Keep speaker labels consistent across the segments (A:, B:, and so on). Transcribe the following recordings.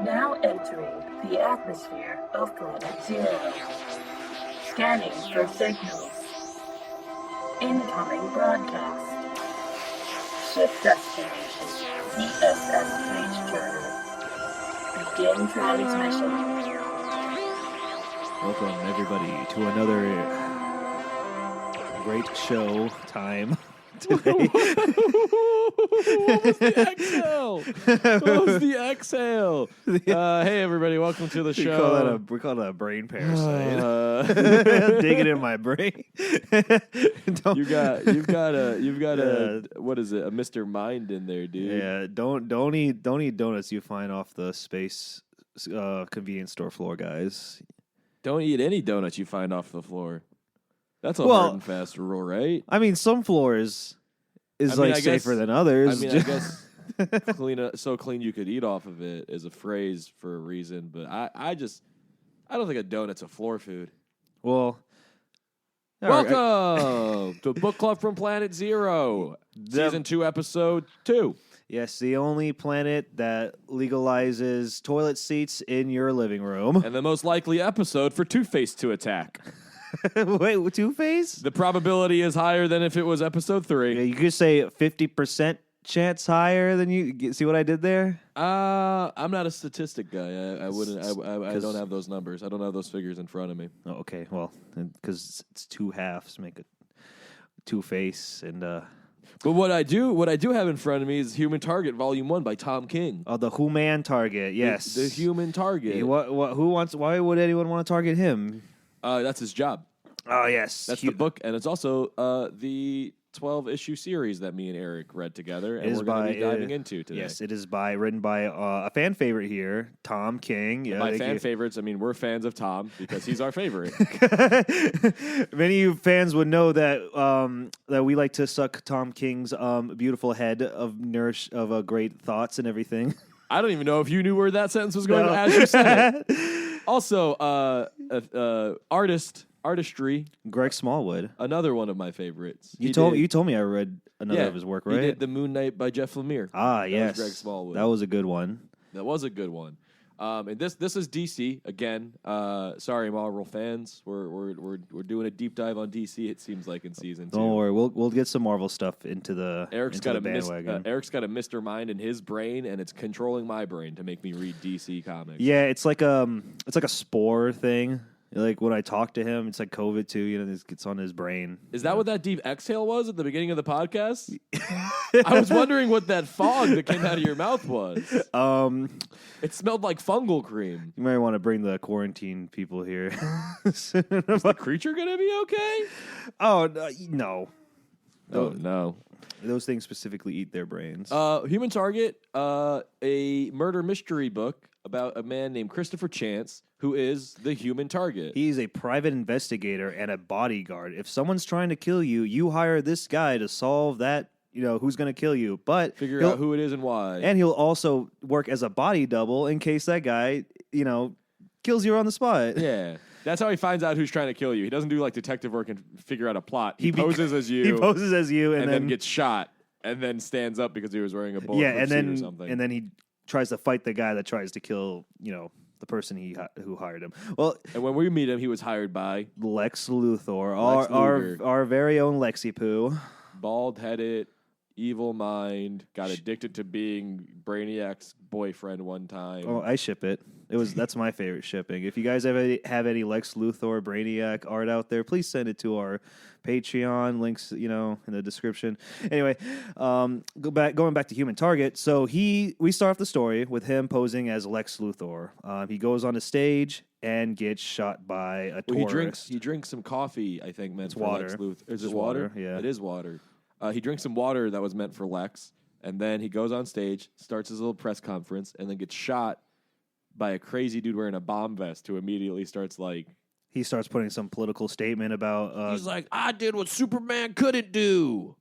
A: Now entering the atmosphere of Planet Zero. Scanning for signals. Incoming broadcast. Shift destination. CSS page turner. Begin transmission.
B: Welcome, everybody, to another great show time today.
C: What was the exhale? What was the exhale? Hey, everybody, welcome to the show.
B: We call that a brain parasite. Dig it in my brain.
C: You've got a what is it? A Mr. Mind in there, dude.
B: Yeah, don't eat donuts you find off the space convenience store floor, guys.
C: Don't eat any donuts you find off the floor. That's a hard and fast rule, right?
B: I mean, some floors is safer than others.
C: I guess so clean you could eat off of it is a phrase for a reason, but I don't think a donut's a floor food.
B: Well,
C: welcome to Book Club from Planet Zero, Season 2, Episode 2.
B: Yes, the only planet that legalizes toilet seats in your living room.
C: And the most likely episode for Two-Face to attack.
B: Wait, Two-Face?
C: The probability is higher than if it was episode 3.
B: Yeah, you could say 50% chance higher than you. See what I did there?
C: I'm not a statistic guy. I wouldn't. I don't have those numbers. I don't have those figures in front of me.
B: Oh, okay, well, because it's two halves make a Two-Face, and
C: But what I do have in front of me is Human Target Volume 1 by Tom King.
B: Oh, the Human Target, yes,
C: the Human Target.
B: Who wants? Why would anyone want to target him?
C: That's his job.
B: Oh yes,
C: that's the book, and it's also the 12-issue series that me and Erik read together, and we're going to be diving into today.
B: Yes, it is written by a fan favorite here, Tom King.
C: Yeah, by fan favorites, I mean we're fans of Tom because he's our favorite.
B: Many of you fans would know that that we like to suck Tom King's beautiful head of great thoughts and everything.
C: I don't even know if you knew where that sentence was going as you said it. Also, artistry.
B: Greg Smallwood,
C: another one of my favorites.
B: You told me I read another of his work, right?
C: He did The Moon Knight by Jeff Lemire.
B: Ah, yes,
C: Greg Smallwood.
B: That was a good one.
C: And this is DC again. Sorry, Marvel fans. We're doing a deep dive on DC. It seems like in season 2.
B: Don't worry, we'll get some Marvel stuff into the bandwagon.
C: Eric's got a Mr. Mind in his brain, and it's controlling my brain to make me read DC comics.
B: Yeah, it's like a spore thing. Like when I talk to him, it's like COVID too. You know, this gets on his brain.
C: Is that what that deep exhale was at the beginning of the podcast? I was wondering what that fog that came out of your mouth was. It smelled like fungal cream.
B: You might want to bring the quarantine people here.
C: Is the creature gonna be okay?
B: Oh no.
C: Oh no.
B: Those things specifically eat their brains.
C: Human Target, a murder mystery book about a man named Christopher Chance, who is the Human Target.
B: He's a private investigator and a bodyguard. If someone's trying to kill you, you hire this guy to solve that, who's going to kill you. But
C: figure out who it is and why.
B: And he'll also work as a body double in case that guy, kills you on the spot.
C: Yeah. That's how he finds out who's trying to kill you. He doesn't do like detective work and figure out a plot. He poses as you.
B: He poses as you and
C: then gets shot and then stands up because he was wearing a bulletproof suit or something.
B: And then he tries to fight the guy that tries to kill, the person who hired him. Well,
C: and when we meet him, he was hired by
B: Lex Luthor, our very own Lexi Poo,
C: bald-headed, evil mind, got addicted to being Brainiac's boyfriend one time.
B: Oh, I ship it. That's my favorite shipping. If you guys have any Lex Luthor Brainiac art out there, please send it to our Patreon. Links, in the description. Anyway, going back to Human Target. So we start off the story with him posing as Lex Luthor. He goes on a stage and gets shot by a tourist.
C: He drinks some coffee, I think, meant for
B: water.
C: Lex Luthor. Is it water?
B: Yeah.
C: It is water. He drinks some water that was meant for Lex, and then he goes on stage, starts his little press conference, and then gets shot by a crazy dude wearing a bomb vest who immediately starts
B: he starts putting some political statement about...
C: he's like, I did what Superman couldn't do.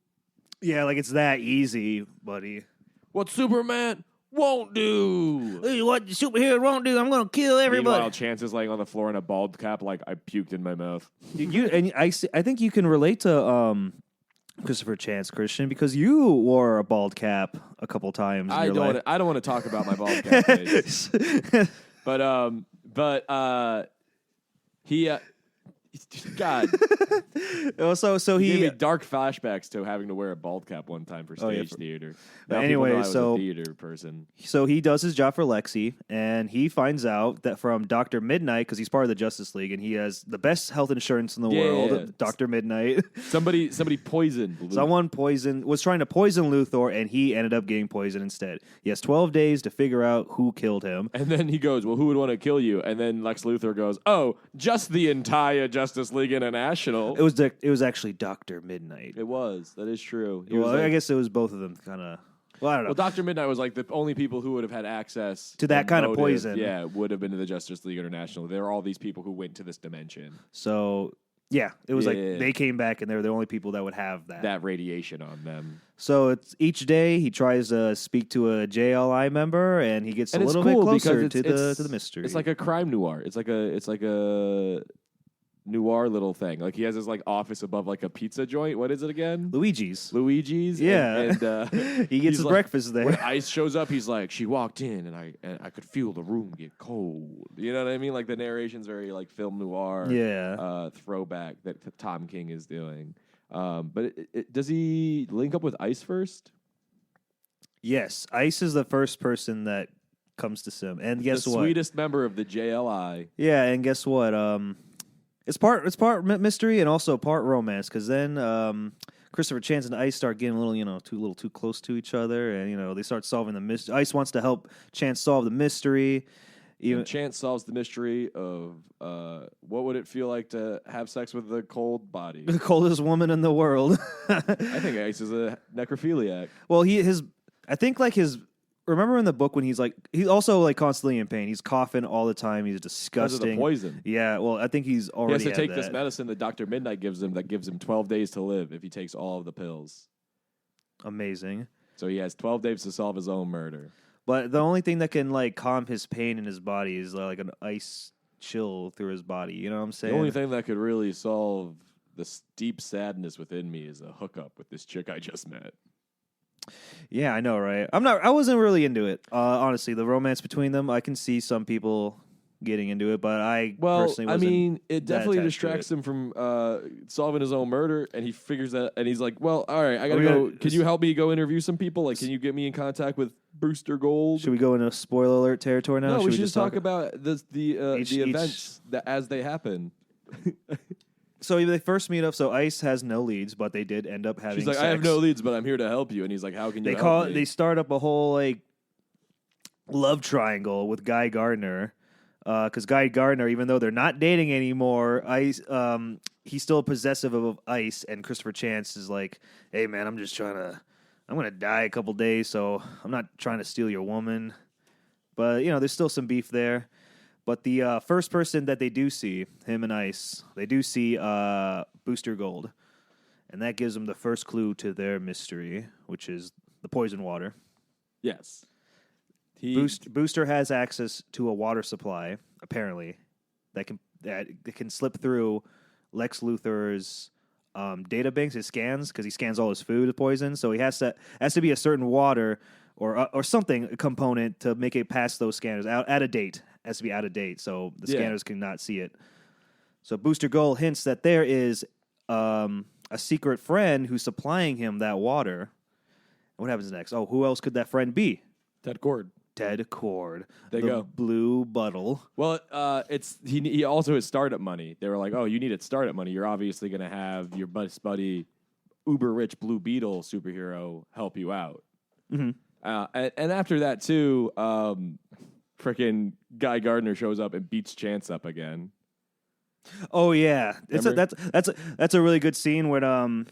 B: Yeah, like it's that easy, buddy.
C: What Superman won't do.
B: Hey, what the superhero won't do? I'm gonna kill everybody.
C: Meanwhile, Chance is laying on the floor in a bald cap, like I puked in my mouth.
B: I think you can relate to Christopher Chance, Christian, because you wore a bald cap a couple times.
C: I don't want to talk about my bald cap days. But he. God.
B: so
C: He
B: he
C: gave me dark flashbacks to having to wear a bald cap one time for stage theater. Now
B: anyway,
C: people know I was
B: so-
C: a theater person.
B: So he does his job for Lexi, and he finds out that from Dr. Midnight, because he's part of the Justice League, and he has the best health insurance in the world, Dr. Midnight.
C: Somebody poisoned Luke.
B: Someone was trying to poison Luthor, and he ended up getting poisoned instead. He has 12 days to figure out who killed him.
C: And then he goes, well, who would want to kill you? And then Lex Luthor goes, oh, just the entire Justice League International.
B: It was actually Dr. Midnight.
C: It was. That is true.
B: I guess it was both of them kind of. Well, I don't know.
C: Well, Dr. Midnight was like the only people who would have had access
B: to that kind of
C: motive,
B: poison.
C: Yeah, would have been to the Justice League International. There are all these people who went to this dimension.
B: So, yeah, it was like
C: Yeah.
B: they came back and they were the only people that would have
C: That radiation on them.
B: So it's each day he tries to speak to a JLI member, and he gets
C: And
B: a
C: it's
B: little bit
C: cool
B: closer
C: because
B: to the mystery.
C: It's like a crime noir. It's like a noir little thing. Like he has his like office above like a pizza joint. What is it again?
B: Luigi's.
C: Yeah. And
B: he gets his breakfast there.
C: When Ice shows up, he's like, she walked in and I could feel the room get cold. You know what I mean? Like the narration's very like film noir throwback that Tom King is doing. But does he link up with Ice first?
B: Yes. Ice is the first person that comes to Sim. And guess
C: the
B: what?
C: Sweetest member of the JLI.
B: Yeah, and guess what? It's part mystery and also part romance, because then Christopher Chance and Ice start getting a little too close to each other, and they start solving the mystery. Ice wants to help Chance solve the mystery.
C: Even Chance solves the mystery of what would it feel like to have sex with a cold body.
B: The coldest woman in the world.
C: I think Ice is a necrophiliac.
B: Well, remember in the book when he's also like constantly in pain. He's coughing all the time. He's disgusting.
C: Because of the poison.
B: Yeah, well, I think he's already
C: He has to take
B: had
C: this
B: that.
C: medicine that Dr. Midnight gives him that gives him 12 days to live if he takes all of the pills.
B: Amazing.
C: So he has 12 days to solve his own murder.
B: But the only thing that can like calm his pain in his body is like an ice chill through his body. You know what I'm saying?
C: The only thing that could really solve the deep sadness within me is a hookup with this chick I just met.
B: Yeah, I know, right? I wasn't really into it. Honestly, the romance between them, I can see some people getting into it, but personally wasn't.
C: It definitely distracts him from solving his own murder, and he figures that, and he's like, well, all right, I gotta go. Can you help me go interview some people? Like, can you get me in contact with Booster Gold?
B: Should we go into spoiler alert territory now?
C: No, we should just talk about the events as they happen.
B: So they first meet up. So Ice has no leads, but they did end up having.
C: She's like,
B: sex.
C: I have no leads, but I'm here to help you. And he's like, how can you?
B: They start up a whole like love triangle with Guy Gardner, because Guy Gardner, even though they're not dating anymore, Ice, he's still possessive of Ice, and Christopher Chance is like, hey man, I'm gonna die a couple days, so I'm not trying to steal your woman, but there's still some beef there. But the first person that they do see, him and Ice, they do see Booster Gold. And that gives them the first clue to their mystery, which is the poison water.
C: Yes.
B: Booster has access to a water supply, apparently, that can slip through Lex Luthor's data banks, his scans, because he scans all his food with poison. So he has to be a certain water or something component to make it past those scanners out of date. Has to be out of date, so the scanners cannot see it. So Booster Gold hints that there is a secret friend who's supplying him that water. What happens next? Oh, who else could that friend be?
C: Ted Cord.
B: Ted Cord.
C: There you go.
B: Blue Buttle.
C: Well, he also has startup money. They were like, oh, you needed startup money. You're obviously going to have your best buddy, uber rich Blue Beetle superhero help you out.
B: Mm-hmm.
C: And after that too, frickin' Guy Gardner shows up and beats Chance up again.
B: Oh yeah, that's a really good scene where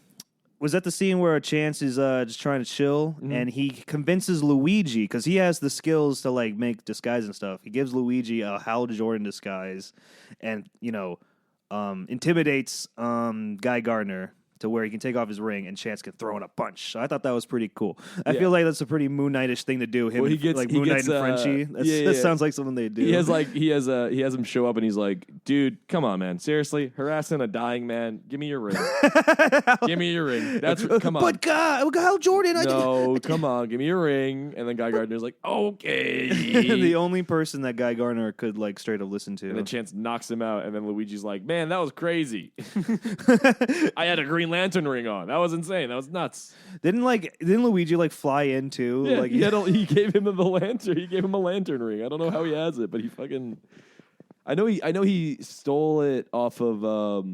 B: was that the scene where Chance is just trying to chill and he convinces Luigi, because he has the skills to like make disguise and stuff. He gives Luigi a Hal Jordan disguise and intimidates Guy Gardner to where he can take off his ring and Chance can throw in a punch. So I thought that was pretty cool. I feel like that's a pretty Moon Knight-ish thing to do. Him
C: Well,
B: Moon Knight and Frenchie. That sounds like something they do.
C: He has him show up and he's like, dude, come on, man, seriously, harassing a dying man. Give me your ring. Give me your ring. Come on.
B: But Hal Jordan,
C: no, come on, give me your ring. And then Guy Gardner's like, okay.
B: The only person that Guy Gardner could like straight up listen to.
C: And then Chance knocks him out, and then Luigi's like, man, that was crazy. I had a Green Lantern ring on. That was insane. That was nuts.
B: Didn't Luigi like fly in too?
C: Yeah,
B: like
C: he gave him the lantern. He gave him a lantern ring. I don't know how he has it, but he fucking. I know he stole it off of.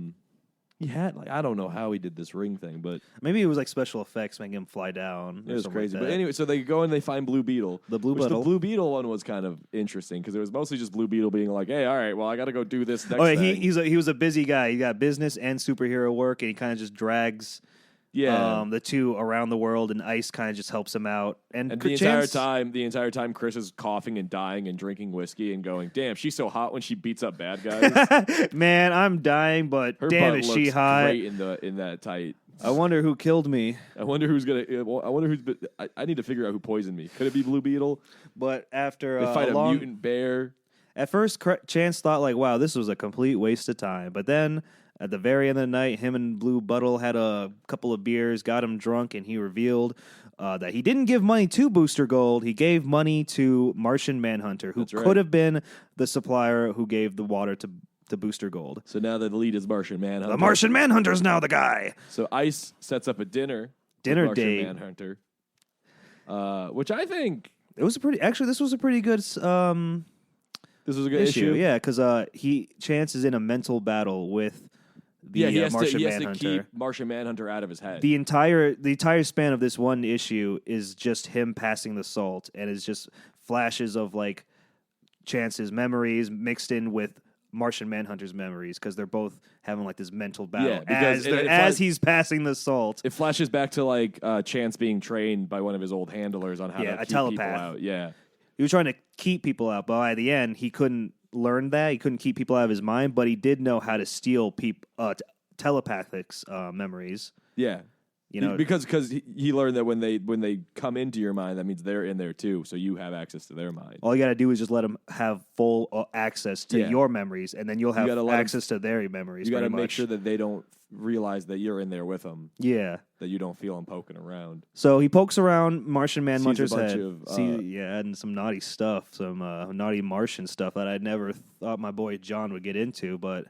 C: He had I don't know how he did this ring thing, but
B: maybe it was like special effects making him fly down.
C: It was crazy. But anyway, so they go and they find Blue Beetle.
B: The Blue Beetle.
C: The Blue Beetle one was kind of interesting because it was mostly just Blue Beetle being like, "Hey, all right, well, I got to go do this next."
B: Oh, yeah,
C: thing.
B: he was a busy guy. He got business and superhero work, and he kind of just drags.
C: Yeah,
B: the two around the world, and Ice kind of just helps him out. And
C: the entire time, Chris is coughing and dying and drinking whiskey and going, "Damn, she's so hot when she beats up bad guys."
B: Man, I'm dying, but
C: her
B: damn,
C: butt
B: is
C: looks
B: she hot?
C: Great in that tight.
B: I wonder who killed me.
C: I wonder who's gonna. I wonder who's. I need to figure out who poisoned me. Could it be Blue Beetle?
B: But after
C: they fight a mutant bear.
B: At first, Chance thought like, "Wow, this was a complete waste of time." But then, at the very end of the night, him and Blue Beetle had a couple of beers, got him drunk, and he revealed that he didn't give money to Booster Gold. He gave money to Martian Manhunter, who could have been the supplier who gave the water to Booster Gold.
C: So now the lead is Martian Manhunter.
B: The Martian Manhunter's now the guy.
C: So Ice sets up a dinner
B: date.
C: Manhunter, which I think
B: it was this was a pretty good.
C: This was a good issue.
B: Yeah, because Chance is in a mental battle with the Martian Manhunter.
C: Has to keep Martian Manhunter out of his head.
B: The entire span of this one issue is just him passing the salt, and it's just flashes of like Chance's memories mixed in with Martian Manhunter's memories because they're both having like this mental battle as he's passing the salt.
C: It flashes back to like Chance being trained by one of his old handlers on how to keep
B: telepath.
C: people out. Yeah,
B: he was trying to keep people out, but by the end he couldn't learn that. He couldn't keep people out of his mind, but he did know how to steal telepathic memories.
C: Yeah.
B: You know,
C: because he learned that when they come into your mind, that means they're in there too, so you have access to their mind.
B: All you got to do is just let them have full access to your memories, and then you'll have access to their memories.
C: You got to make sure that they don't realize that you're in there with them.
B: Yeah,
C: that you don't feel them poking around.
B: So he pokes around Martian Manhunter's head, and some naughty stuff, some naughty Martian stuff that I'd never thought my boy John would get into, but.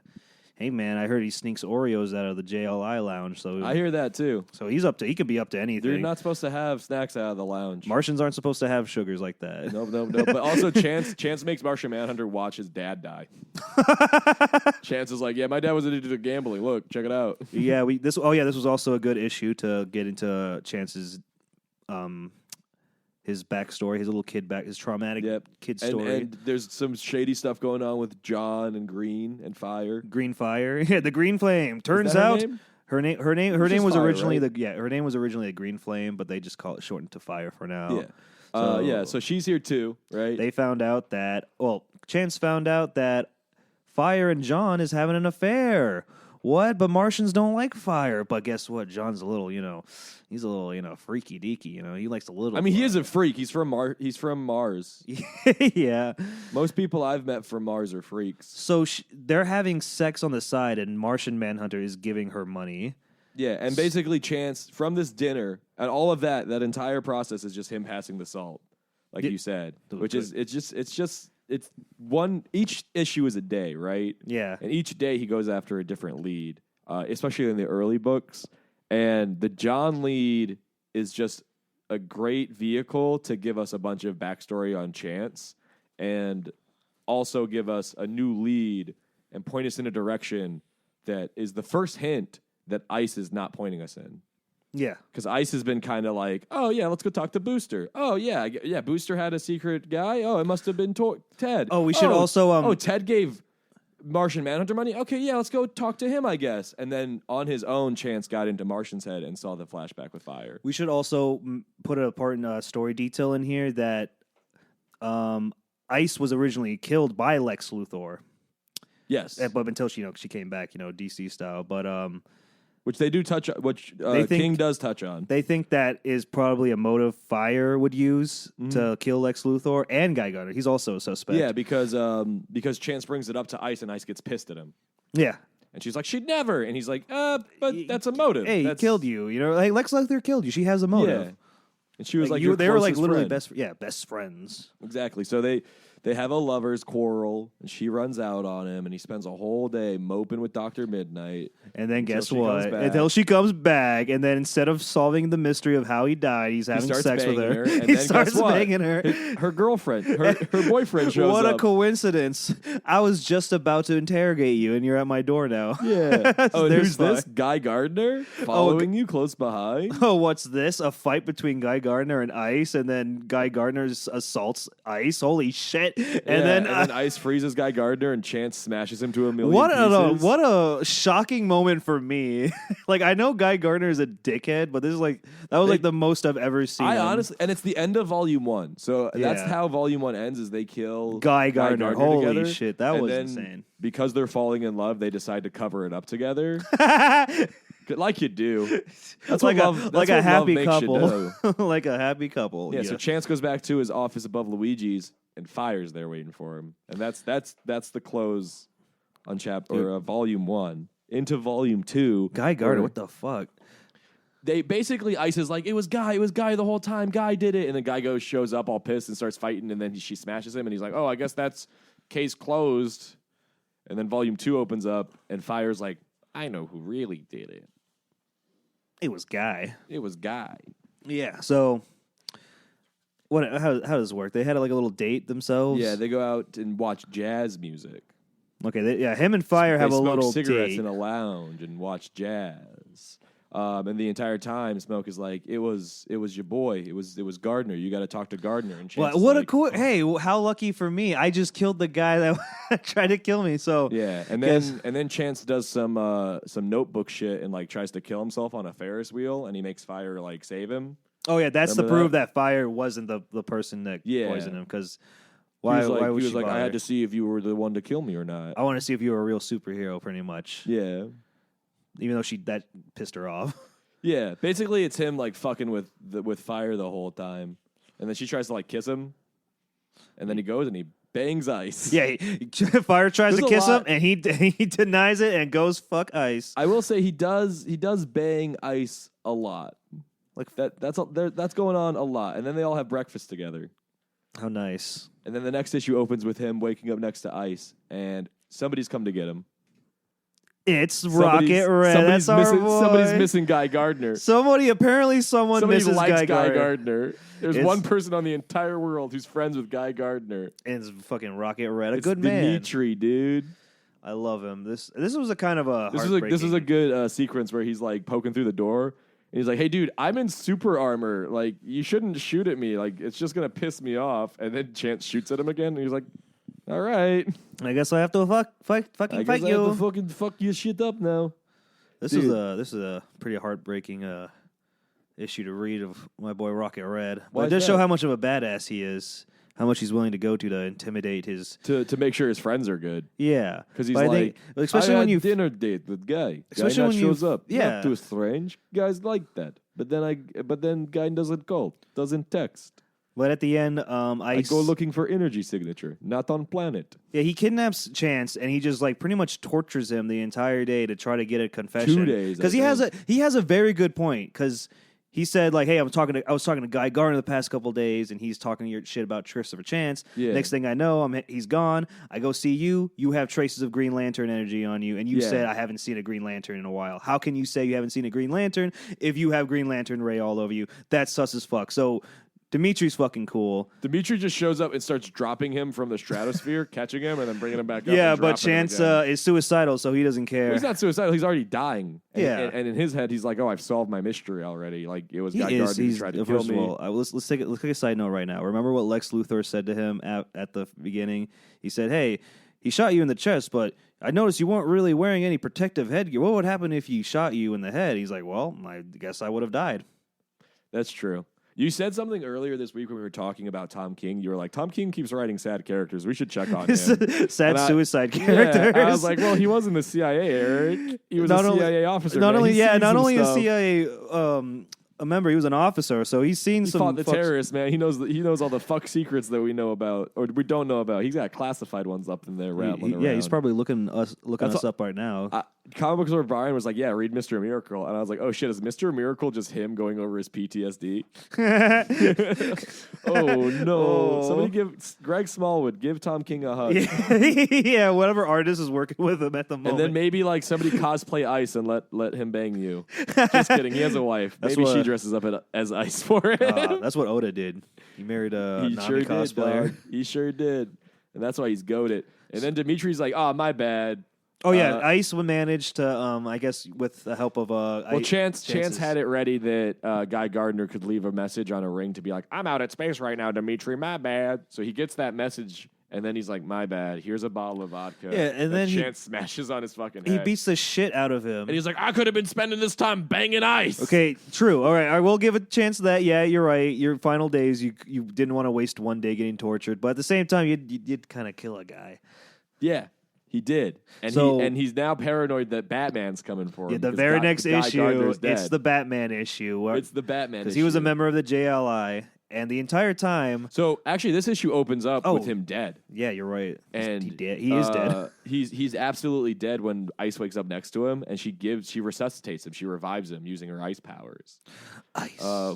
B: Hey man, I heard he sneaks Oreos out of the JLI lounge. So
C: I hear that too.
B: So he could be up to anything.
C: You're not supposed to have snacks out of the lounge.
B: Martians aren't supposed to have sugars like that.
C: No. But also, Chance makes Martian Manhunter watch his dad die. Chance is like, yeah, my dad was addicted to gambling. Look, check it out.
B: Yeah, this was also a good issue to get into Chance's his backstory, his traumatic kid story.
C: And there's some shady stuff going on with John and Green and Fire.
B: Green Fire, yeah, the Green Flame. Turns out her name was originally her name was originally the Green Flame, but they just call it shortened to Fire for now.
C: Yeah. So she's here too, right?
B: They found out that Chance found out that Fire and John is having an affair. What? But Martians don't like fire. But guess what? John's a little, he's a little, freaky deaky. He likes a little.
C: I mean, he is a freak. He's from Mars.
B: Yeah.
C: Most people I've met from Mars are freaks.
B: So they're having sex on the side, and Martian Manhunter is giving her money.
C: Yeah, and basically Chance from this dinner and all of that entire process is just him passing the salt, like you said, which is it's each issue is a day, right?
B: Yeah.
C: And each day he goes after a different lead, especially in the early books. And the John lead is just a great vehicle to give us a bunch of backstory on Chance and also give us a new lead and point us in a direction that is the first hint that Ice is not pointing us in.
B: Yeah.
C: Because Ice has been kind of like, oh, yeah, let's go talk to Booster. Oh, yeah, Booster had a secret guy. Oh, it must have been Ted.
B: Oh, we should also...
C: Ted gave Martian Manhunter money? Okay, yeah, let's go talk to him, I guess. And then on his own, Chance got into Martian's head and saw the flashback with Fire.
B: We should also put an important story detail in here that Ice was originally killed by Lex Luthor.
C: Yes.
B: But until she came back, DC style. But...
C: which they do touch, which King does touch on.
B: They think that is probably a motive Fire would use to kill Lex Luthor and Guy Gardner. He's also a suspect.
C: Yeah, because Chance brings it up to Ice, and Ice gets pissed at him.
B: Yeah.
C: And she's like, she'd never. And he's like, but that's a motive.
B: Hey, he killed you. You know, like Lex Luthor killed you. She has a motive.
C: Yeah. And she was like,
B: they were like literally
C: friend.
B: best friends.
C: Exactly. So they have a lover's quarrel, and she runs out on him, and he spends a whole day moping with Dr. Midnight.
B: And then guess what? Until she comes back, and then instead of solving the mystery of how he died, he's having sex with her.
C: And
B: he
C: then
B: starts banging her.
C: Her girlfriend, her boyfriend shows
B: up. What a
C: up.
B: coincidence. I was just about to interrogate you, and you're at my door now.
C: Yeah. Oh, and who's this? Guy Gardner? Following you close behind?
B: Oh, what's this? A fight between Guy Gardner and Ice, and then Guy Gardner assaults Ice? Holy shit. And then
C: Ice freezes Guy Gardner, and Chance smashes him to a million pieces.
B: What a shocking moment for me. Like, I know Guy Gardner is a dickhead, but this is that was the most I've ever seen.
C: Honestly, and it's the end of Volume 1. So that's how Volume 1 ends, is they kill
B: Guy Gardner. Holy
C: together,
B: shit, that was insane.
C: Because they're falling in love, they decide to cover it up together. Like you do. That's
B: like a happy
C: couple.
B: Like a happy couple.
C: Yeah, so Chance goes back to his office above Luigi's, and Fire's there waiting for him. And that's the close on Volume 1. Into Volume 2.
B: Guy Gardner, what the fuck?
C: They basically, Ice is like, it was Guy the whole time, Guy did it. And then Guy shows up all pissed and starts fighting, and then she smashes him, and he's like, oh, I guess that's case closed. And then Volume 2 opens up, and Fire's like, I know who really did it.
B: It was Guy.
C: Yeah,
B: so how does this work? They had like a little date themselves?
C: Yeah, they go out and watch jazz music.
B: Okay, him and Fire have a little
C: cigarettes
B: date
C: in a lounge and watch jazz. And the entire time, Smoke is like, it was your boy. It was Gardner. You got to talk to Gardner. And
B: what a cool! Hey, how lucky for me! I just killed the guy that tried to kill me. So
C: yeah, and then Chance does some notebook shit and like tries to kill himself on a Ferris wheel, and he makes Fire like save him.
B: Oh yeah, that's to prove that Fire wasn't the person that poisoned him. Because why would she bother?
C: I had to see if you were the one to kill me or not.
B: I want to see if you were a real superhero, pretty much.
C: Yeah.
B: Even though that pissed her off.
C: Yeah, basically it's him like fucking with Fire the whole time, and then she tries to like kiss him, and then he goes and he bangs Ice.
B: Yeah, Fire tries to kiss him, and he denies it and goes fuck Ice.
C: I will say he does bang Ice a lot. Like that's going on a lot, and then they all have breakfast together.
B: How nice!
C: And then the next issue opens with him waking up next to Ice, and somebody's come to get him.
B: It's Rocket Red. That's our boy.
C: Somebody's missing Guy Gardner.
B: Somebody misses
C: likes
B: Guy
C: Gardner. There's one person on the entire world who's friends with Guy Gardner.
B: And it's fucking Rocket Red. It's good man.
C: Dimitri, dude.
B: I love him. This was a kind of a
C: This is a good sequence where he's like poking through the door. And he's like, hey, dude, I'm in super armor. Like, you shouldn't shoot at me. Like, it's just going to piss me off. And then Chance shoots at him again. And he's like, all right.
B: I guess I have to fight you.
C: I have to fucking fuck your shit up now.
B: This is a pretty heartbreaking issue to read of my boy Rocket Red. But it does show how much of a badass he is. How much he's willing to go to intimidate his
C: to make sure his friends are good.
B: Yeah,
C: because he's
B: especially when you
C: dinner date with Guy.
B: Especially
C: Guy
B: when
C: shows up.
B: Yeah,
C: not too strange. Guys like that. But then Guy doesn't call, doesn't text.
B: But at the end,
C: I go looking for energy signature, not on planet.
B: Yeah, he kidnaps Chance, and he just like pretty much tortures him the entire day to try to get a confession.
C: 2 days,
B: because he has a very good point. Because he said like, "Hey, I was talking to Guy Gardner the past couple days, and he's talking your shit about Christopher Chance. Yeah. Next thing I know, he's gone. I go see you. You have traces of Green Lantern energy on you, and you said I haven't seen a Green Lantern in a while. How can you say you haven't seen a Green Lantern if you have Green Lantern Ray all over you? That's sus as fuck." So Dimitri's fucking cool.
C: Dimitri just shows up and starts dropping him from the stratosphere, catching him, and then bringing him back up.
B: Yeah, but Chance is suicidal, so he doesn't care.
C: Well, he's not suicidal. He's already dying. And in his head, he's like, "Oh, I've solved my mystery already. Like it was Guy Gardner who tried to kill me."
B: First of all, let's take a side note right now. Remember what Lex Luthor said to him at the beginning? He said, "Hey, he shot you in the chest, but I noticed you weren't really wearing any protective headgear. What would happen if he shot you in the head?" He's like, "Well, I guess I would have died."
C: That's true. You said something earlier this week when we were talking about Tom King. You were like, Tom King keeps writing sad characters. We should check on him.
B: Sad suicide characters.
C: Yeah, I was like, well, he was in the CIA, Eric. He was a CIA officer.
B: Not only
C: a
B: CIA a member, he was an officer, so he's seen some.
C: He fought the terrorists, man. He knows all the fuck secrets that we know about, or we don't know about. He's got classified ones up in there rattling around.
B: Yeah, he's probably looking us up right now.
C: Comic Books Where Brian was like, yeah, read Mr. Miracle. And I was like, oh shit, is Mr. Miracle just him going over his PTSD? Oh no.
B: Oh.
C: Somebody give Greg Smallwood, give Tom King a hug.
B: Yeah, whatever artist is working with him at the moment.
C: And then maybe like somebody cosplay Ice and let him bang you. Just kidding. He has a wife. Maybe she dresses up as Ice for him.
B: That's what Oda did. He married a Nami cosplayer.
C: Did, he sure did. And that's why he's goated. And then Dimitri's like, oh, my bad.
B: Oh yeah, Ice managed to, I guess, with the help of
C: Chance had it ready that Guy Gardner could leave a message on a ring to be like, "I'm out at space right now, Dimitri. My bad." So he gets that message, and then he's like, "My bad. Here's a bottle of vodka."
B: Yeah, and then
C: Chance smashes on his fucking head.
B: He beats the shit out of him,
C: and he's like, "I could have been spending this time banging Ice."
B: Okay, true. All right, I will give a chance to that. Yeah, you're right. Your final days, you didn't want to waste one day getting tortured, but at the same time, you did kind of kill a guy.
C: Yeah. He did, and he's now paranoid that Batman's coming for him.
B: Yeah, the very next issue, it's the Batman issue.
C: It's the Batman issue.
B: Because he was a member of the JLI, and the entire time...
C: So, actually, this issue opens up with him dead.
B: Yeah, you're right.
C: And
B: he is dead.
C: He's absolutely dead when Ice wakes up next to him, and she resuscitates him. She revives him using her ice powers.
B: Ice.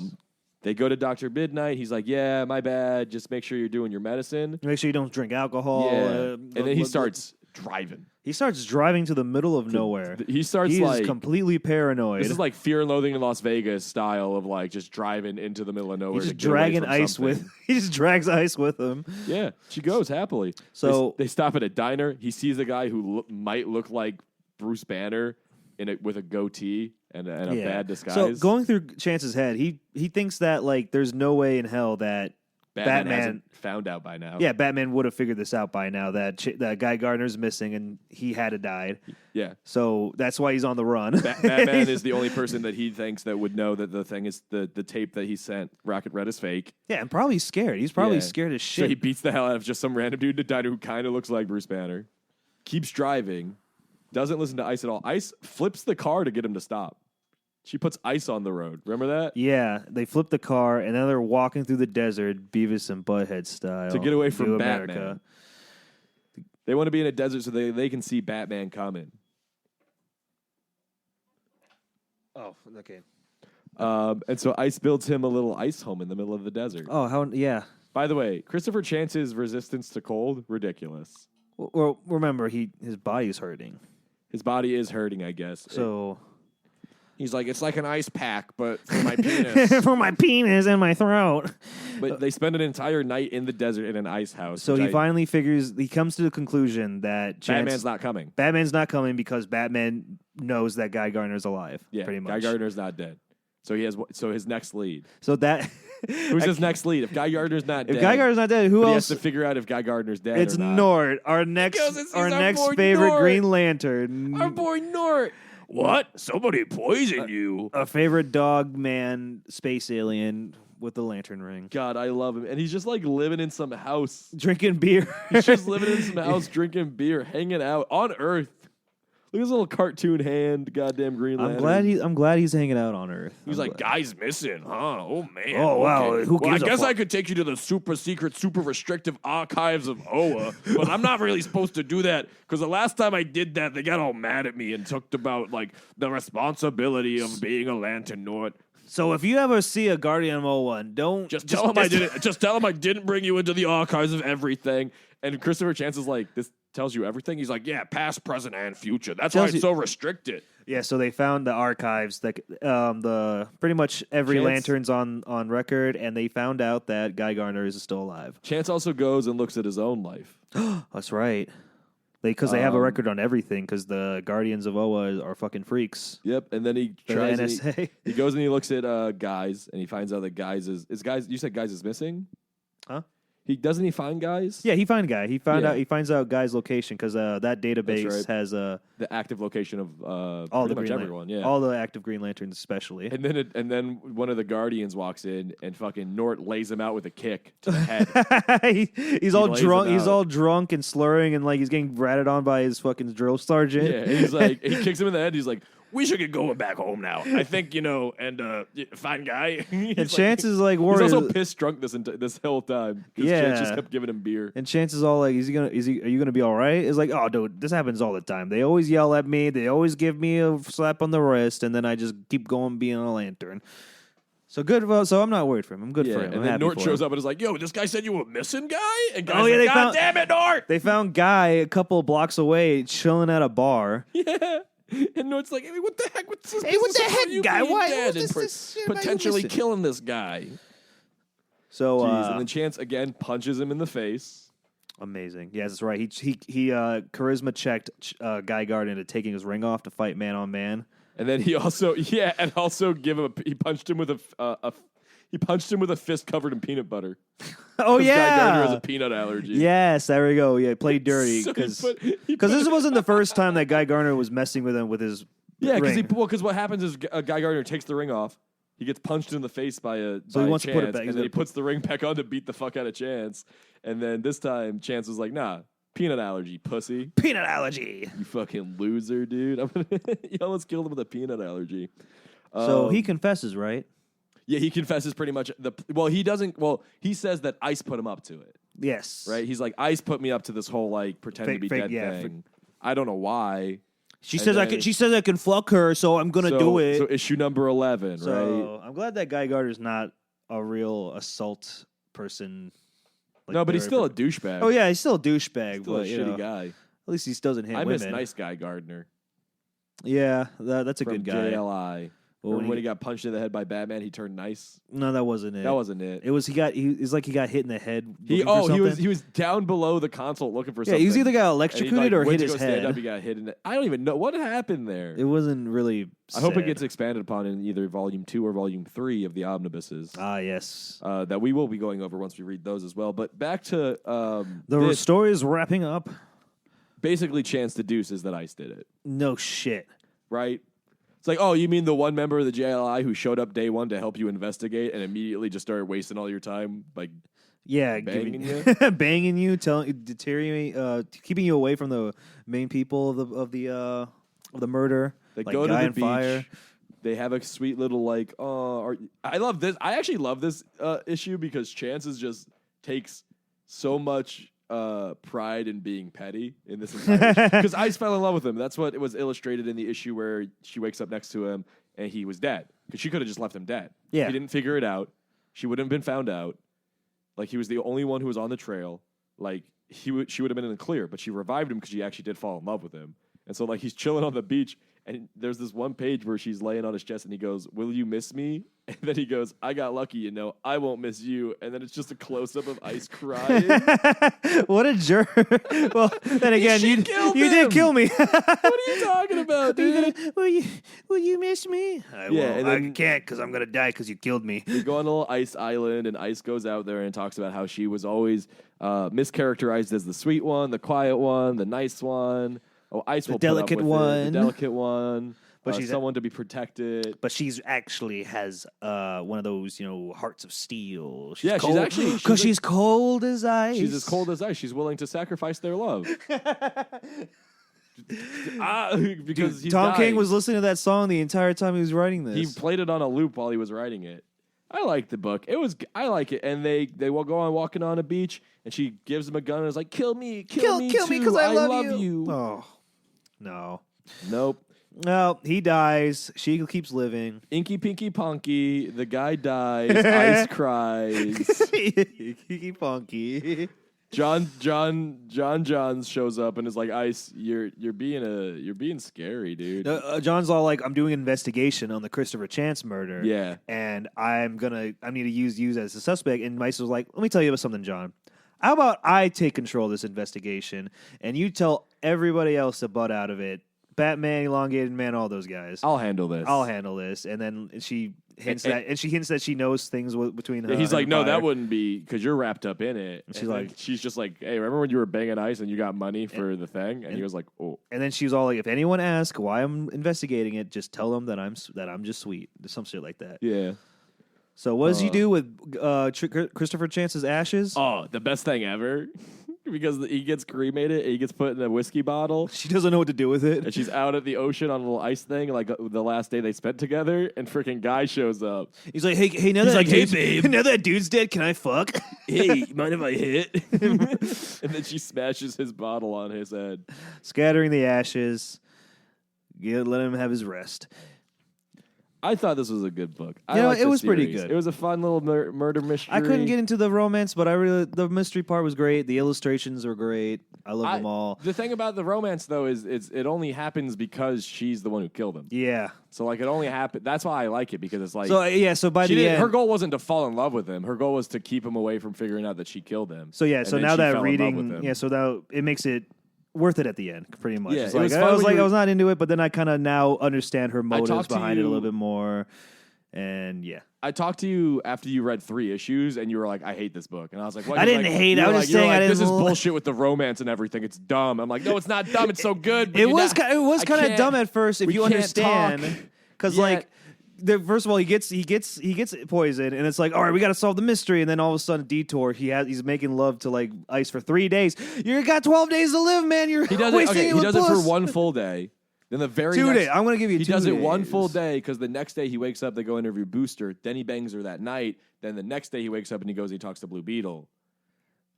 C: They go to Dr. Midnight. He's like, yeah, my bad. Just make sure you're doing your medicine.
B: Make sure you don't drink alcohol.
C: Yeah. And then he starts... driving.
B: He starts driving to the middle of nowhere.
C: He's
B: completely paranoid.
C: This is like Fear and Loathing in Las Vegas style of like just driving into the middle of nowhere.
B: He's just dragging ice with. He just drags ice with him.
C: Yeah, she goes happily.
B: So
C: they stop at a diner. He sees a guy who might look like Bruce Banner with a goatee and a bad disguise.
B: So going through Chance's head, he thinks that like there's no way in hell that Batman
C: hasn't found out by now.
B: Yeah, Batman would have figured this out by now that Guy Gardner's missing and he had to die.
C: Yeah.
B: So that's why he's on the run.
C: Batman is the only person that he thinks that would know that the thing is the tape that he sent Rocket Red is fake.
B: Yeah, and probably scared. He's probably scared as shit.
C: So he beats the hell out of just some random dude to diner who kind of looks like Bruce Banner. Keeps driving. Doesn't listen to Ice at all. Ice flips the car to get him to stop. She puts ice on the road. Remember that?
B: Yeah, they flip the car, and then they're walking through the desert, Beavis and Butthead style.
C: To get away from Batman.
B: America.
C: They want to be in a desert so they can see Batman coming.
B: Oh, okay.
C: And so Ice builds him a little ice home in the middle of the desert.
B: Oh, yeah.
C: By the way, Christopher Chance's resistance to cold, ridiculous.
B: Well, remember, his body's hurting.
C: His body is hurting, I guess.
B: So...
C: He's like, it's like an ice pack, but for my penis.
B: For my penis and my throat.
C: But they spend an entire night in the desert in an ice house.
B: So finally he comes to the conclusion that
C: Batman's not coming.
B: Batman's not coming because Batman knows that Guy Gardner's alive.
C: Yeah,
B: pretty much.
C: Guy Gardner's not dead. So his next lead.
B: So that...
C: Who's his next lead? If Guy Gardner's not dead...
B: If Guy Gardner's not dead, who else...
C: He has to figure out if Guy Gardner's dead
B: It's
C: or not.
B: Nort, our next favorite
C: Nort.
B: Green Lantern.
C: Our boy Nort. What? Somebody poisoned you.
B: A favorite dog man space alien with the lantern ring.
C: God, I love him. And he's just like living in some house.
B: Drinking beer.
C: He's just living in some house, drinking beer, hanging out on Earth. Look at his little cartoon hand, goddamn Green Lantern.
B: I'm glad he's hanging out on Earth.
C: He's like, guy's missing, huh? Oh man.
B: Oh wow.
C: Okay.
B: Who gives
C: I guess I could take you to the super secret, super restrictive archives of Oa, but I'm not really supposed to do that because the last time I did that, they got all mad at me and talked about like the responsibility of being a Lantern Nort.
B: So if you ever see a Guardian of Oa, don't
C: just tell him I didn't. Just tell him I didn't bring you into the archives of everything. And Christopher Chance is like, this tells you everything. He's like, yeah, past, present, and future. That's why it's so restricted.
B: Yeah, so they found the archives that the pretty much every Lantern's on record, and they found out that Guy Gardner is still alive.
C: Chance also goes and looks at his own life.
B: That's right. Because they have a record on everything. Because the Guardians of Oa are fucking freaks.
C: Yep, and then he tries.
B: NSA.
C: He goes and he looks at Guys, and he finds out that Guys is Guys. You said Guys is missing,
B: huh?
C: Doesn't he find guys?
B: Yeah, he finds Guy. He finds out Guy's location because that database
C: right.
B: has
C: the active location of
B: all
C: pretty
B: the
C: much
B: Green
C: everyone. Yeah,
B: all the active Green Lanterns, especially.
C: And then one of the Guardians walks in and fucking Nort lays him out with a kick to the head.
B: He's all drunk. He's all drunk and slurring and like he's getting ratted on by his fucking drill sergeant.
C: Yeah, and he's like, he kicks him in the head. He's like, "We should get going back home now. I think and fine guy."
B: And Chance is like worried.
C: He's also pissed drunk this whole time.
B: Yeah,
C: Chance just kept giving him beer.
B: And Chance is all like, are you gonna be all right? It's like, oh, dude, this happens all the time. They always yell at me. They always give me a slap on the wrist, and then I just keep going being a lantern. So good. Well, so I'm not worried for him. I'm good for him.
C: And then Nort shows up and is like, "Yo, this guy said you were missing, guy." And Guy's
B: they
C: God damn it, Nort!
B: They found Guy a couple blocks away, chilling at a bar.
C: Yeah. And Nort's like, "Hey, what the heck? What's this?
B: Hey, what the heck, Guy? Why
C: dead
B: is
C: and
B: this
C: potentially killing this guy?"
B: So,
C: and then Chance again punches him in the face.
B: Amazing. Yeah, that's right. He charisma checked Guy Gardner into taking his ring off to fight man on man.
C: And then he also give him he punched him with a fist covered in peanut butter.
B: Oh yeah,
C: Guy Gardner has a peanut allergy.
B: Yes, there we go. Yeah, played dirty because this wasn't the first time that Guy Gardner was messing with him with his
C: because what happens is Guy Gardner takes the ring off. He gets punched in the face by
B: he wants
C: Chance,
B: to put it back.
C: And then he puts the ring back on to beat the fuck out of Chance. And then this time Chance was like, "Nah, peanut allergy, pussy.
B: Peanut allergy.
C: You fucking loser, dude. You almost killed him with a peanut allergy."
B: So he confesses, right?
C: Yeah, he confesses pretty much. He doesn't. Well, he says that Ice put him up to it.
B: Yes.
C: Right? He's like, Ice put me up to this whole, like, pretend to be dead thing. I don't know why.
B: She says I can fuck her, so I'm going to do it.
C: So issue number 11, right?
B: So I'm glad that Guy Gardner's not a real assault person. Like
C: no, but he's still a douchebag.
B: Oh, yeah, he's still a douchebag.
C: Still a shitty guy.
B: At least he doesn't hit women.
C: I miss nice Guy Gardner.
B: Yeah, that's a
C: From
B: good guy.
C: JLI. Well, when he got punched in the head by Batman, he turned nice.
B: No, that wasn't it.
C: That wasn't it.
B: It was he got hit in the head.
C: He was down below the console looking for something.
B: Yeah, he was either got electrocuted or hit his head.
C: Up, he got hit in the, I don't even know what happened there.
B: It wasn't really.
C: I hope it gets expanded upon in either Volume 2 or Volume 3 of the omnibuses.
B: Ah, yes.
C: That we will be going over once we read those as well. But back to
B: the story is wrapping up.
C: Basically, Chance deduces that Ice did it.
B: No shit.
C: Right? It's like, oh, you mean the one member of the JLI who showed up day one to help you investigate and immediately just started wasting all your time by banging
B: you, deteriorating, keeping you away from the main people of the murder.
C: They
B: like
C: go
B: Guy
C: to the beach.
B: Fire.
C: They have a sweet little I love this. I actually love this issue because Chance just takes so much pride in being petty in this entire issue. Because Ice fell in love with him. That's what it was illustrated in the issue where she wakes up next to him and he was dead. Because she could have just left him dead.
B: Yeah.
C: He didn't figure it out. She wouldn't have been found out. Like, he was the only one who was on the trail. Like, she would have been in the clear, but she revived him because she actually did fall in love with him. And so, like, he's chilling on the beach, and there's this one page where she's laying on his chest, and he goes, "Will you miss me?" And then he goes, "I got lucky, you know. I won't miss you." And then it's just a close-up of Ice crying.
B: What a jerk. Well, then again, you did kill me.
C: What are you talking about, dude?
B: Will you miss me? I can't because I'm going to die because you killed me.
C: We go on a little ice island, and Ice goes out there and talks about how she was always mischaracterized as the sweet one, the quiet one, the nice one. Oh, Ice will
B: the delicate
C: one. But she's someone to be protected.
B: But she's actually has one of those, hearts of steel.
C: She's
B: cold as ice.
C: She's as cold as ice. She's willing to sacrifice their love. Because
B: Tom King was listening to that song the entire time he was writing this.
C: He played it on a loop while he was writing it. I like the book. I like it. And they will go on walking on a beach, and she gives him a gun and is like, "Kill me, kill me because I love you."
B: Oh, no.
C: Nope.
B: No, he dies. She keeps living.
C: Inky Pinky Ponky. The guy dies. Ice cries.
B: Inky Ponky.
C: John Johns shows up and is like, "Ice, you're being scary, dude."
B: John's all like, "I'm doing an investigation on the Christopher Chance murder.
C: Yeah,
B: and I need to use you as a suspect." And Mice was like, "Let me tell you about something, John. How about I take control of this investigation and you tell everybody else to butt out of it? Batman, Elongated Man, all those guys.
C: I'll handle this.
B: And then hints and she hints that she knows things between her.
C: He's
B: and
C: like, no,
B: Fire.
C: that wouldn't be because you're wrapped up in it.
B: And she's like,
C: she's just like, hey, remember when you were banging ice and you got money for the thing? And he was like, oh.
B: And then she was all like, if anyone asks why I'm investigating it, just tell them that I'm just sweet, some shit like that.
C: Yeah.
B: So what does he do with Christopher Chance's ashes?
C: Oh, the best thing ever. Because he gets cremated, and he gets put in a whiskey bottle.
B: She doesn't know what to do with it.
C: And she's out at the ocean on a little ice thing, like the last day they spent together, and freaking guy shows up.
B: He's like, hey, now that dude's dead, can I fuck?
C: Hey, mind if I hit? And then she smashes his bottle on his head.
B: Scattering the ashes. Let him have his rest.
C: I thought this was a good book.
B: It was pretty good.
C: It was a fun little murder mystery.
B: I couldn't get into the romance, but the mystery part was great. The illustrations were great. I love them all.
C: The thing about the romance, though, is it only happens because she's the one who killed him.
B: Yeah.
C: So, like, it only happened. That's why I like it, because it's like...
B: So by the end...
C: Her goal wasn't to fall in love with him. Her goal was to keep him away from figuring out that she killed him.
B: So now that reading... Yeah, so now it makes it worth it at the end, pretty much.
C: Yeah,
B: it's like, I was not into it, but then I kind of now understand her motives behind it a little bit more. And yeah.
C: I talked to you after you read 3 issues, and you were like, I hate this book. And I was like, what?
B: I didn't hate it. I was just saying I didn't...
C: This is bullshit with the romance and everything. It's dumb. I'm like, no, it's not dumb. It's so good.
B: It was kind of dumb at first if you understand. Because first of all, he gets poisoned, and it's like, all right, we got to solve the mystery. And then all of a sudden, detour. He's making love to like ice for 3 days. You got 12 days to live, man. He does
C: it for 1 full day. Then the very
B: 2 days. I'm gonna give you 2 days.
C: He does it 1 full day because the next day he wakes up, they go interview Booster. Then he bangs her that night. Then the next day he wakes up and he talks to Blue Beetle.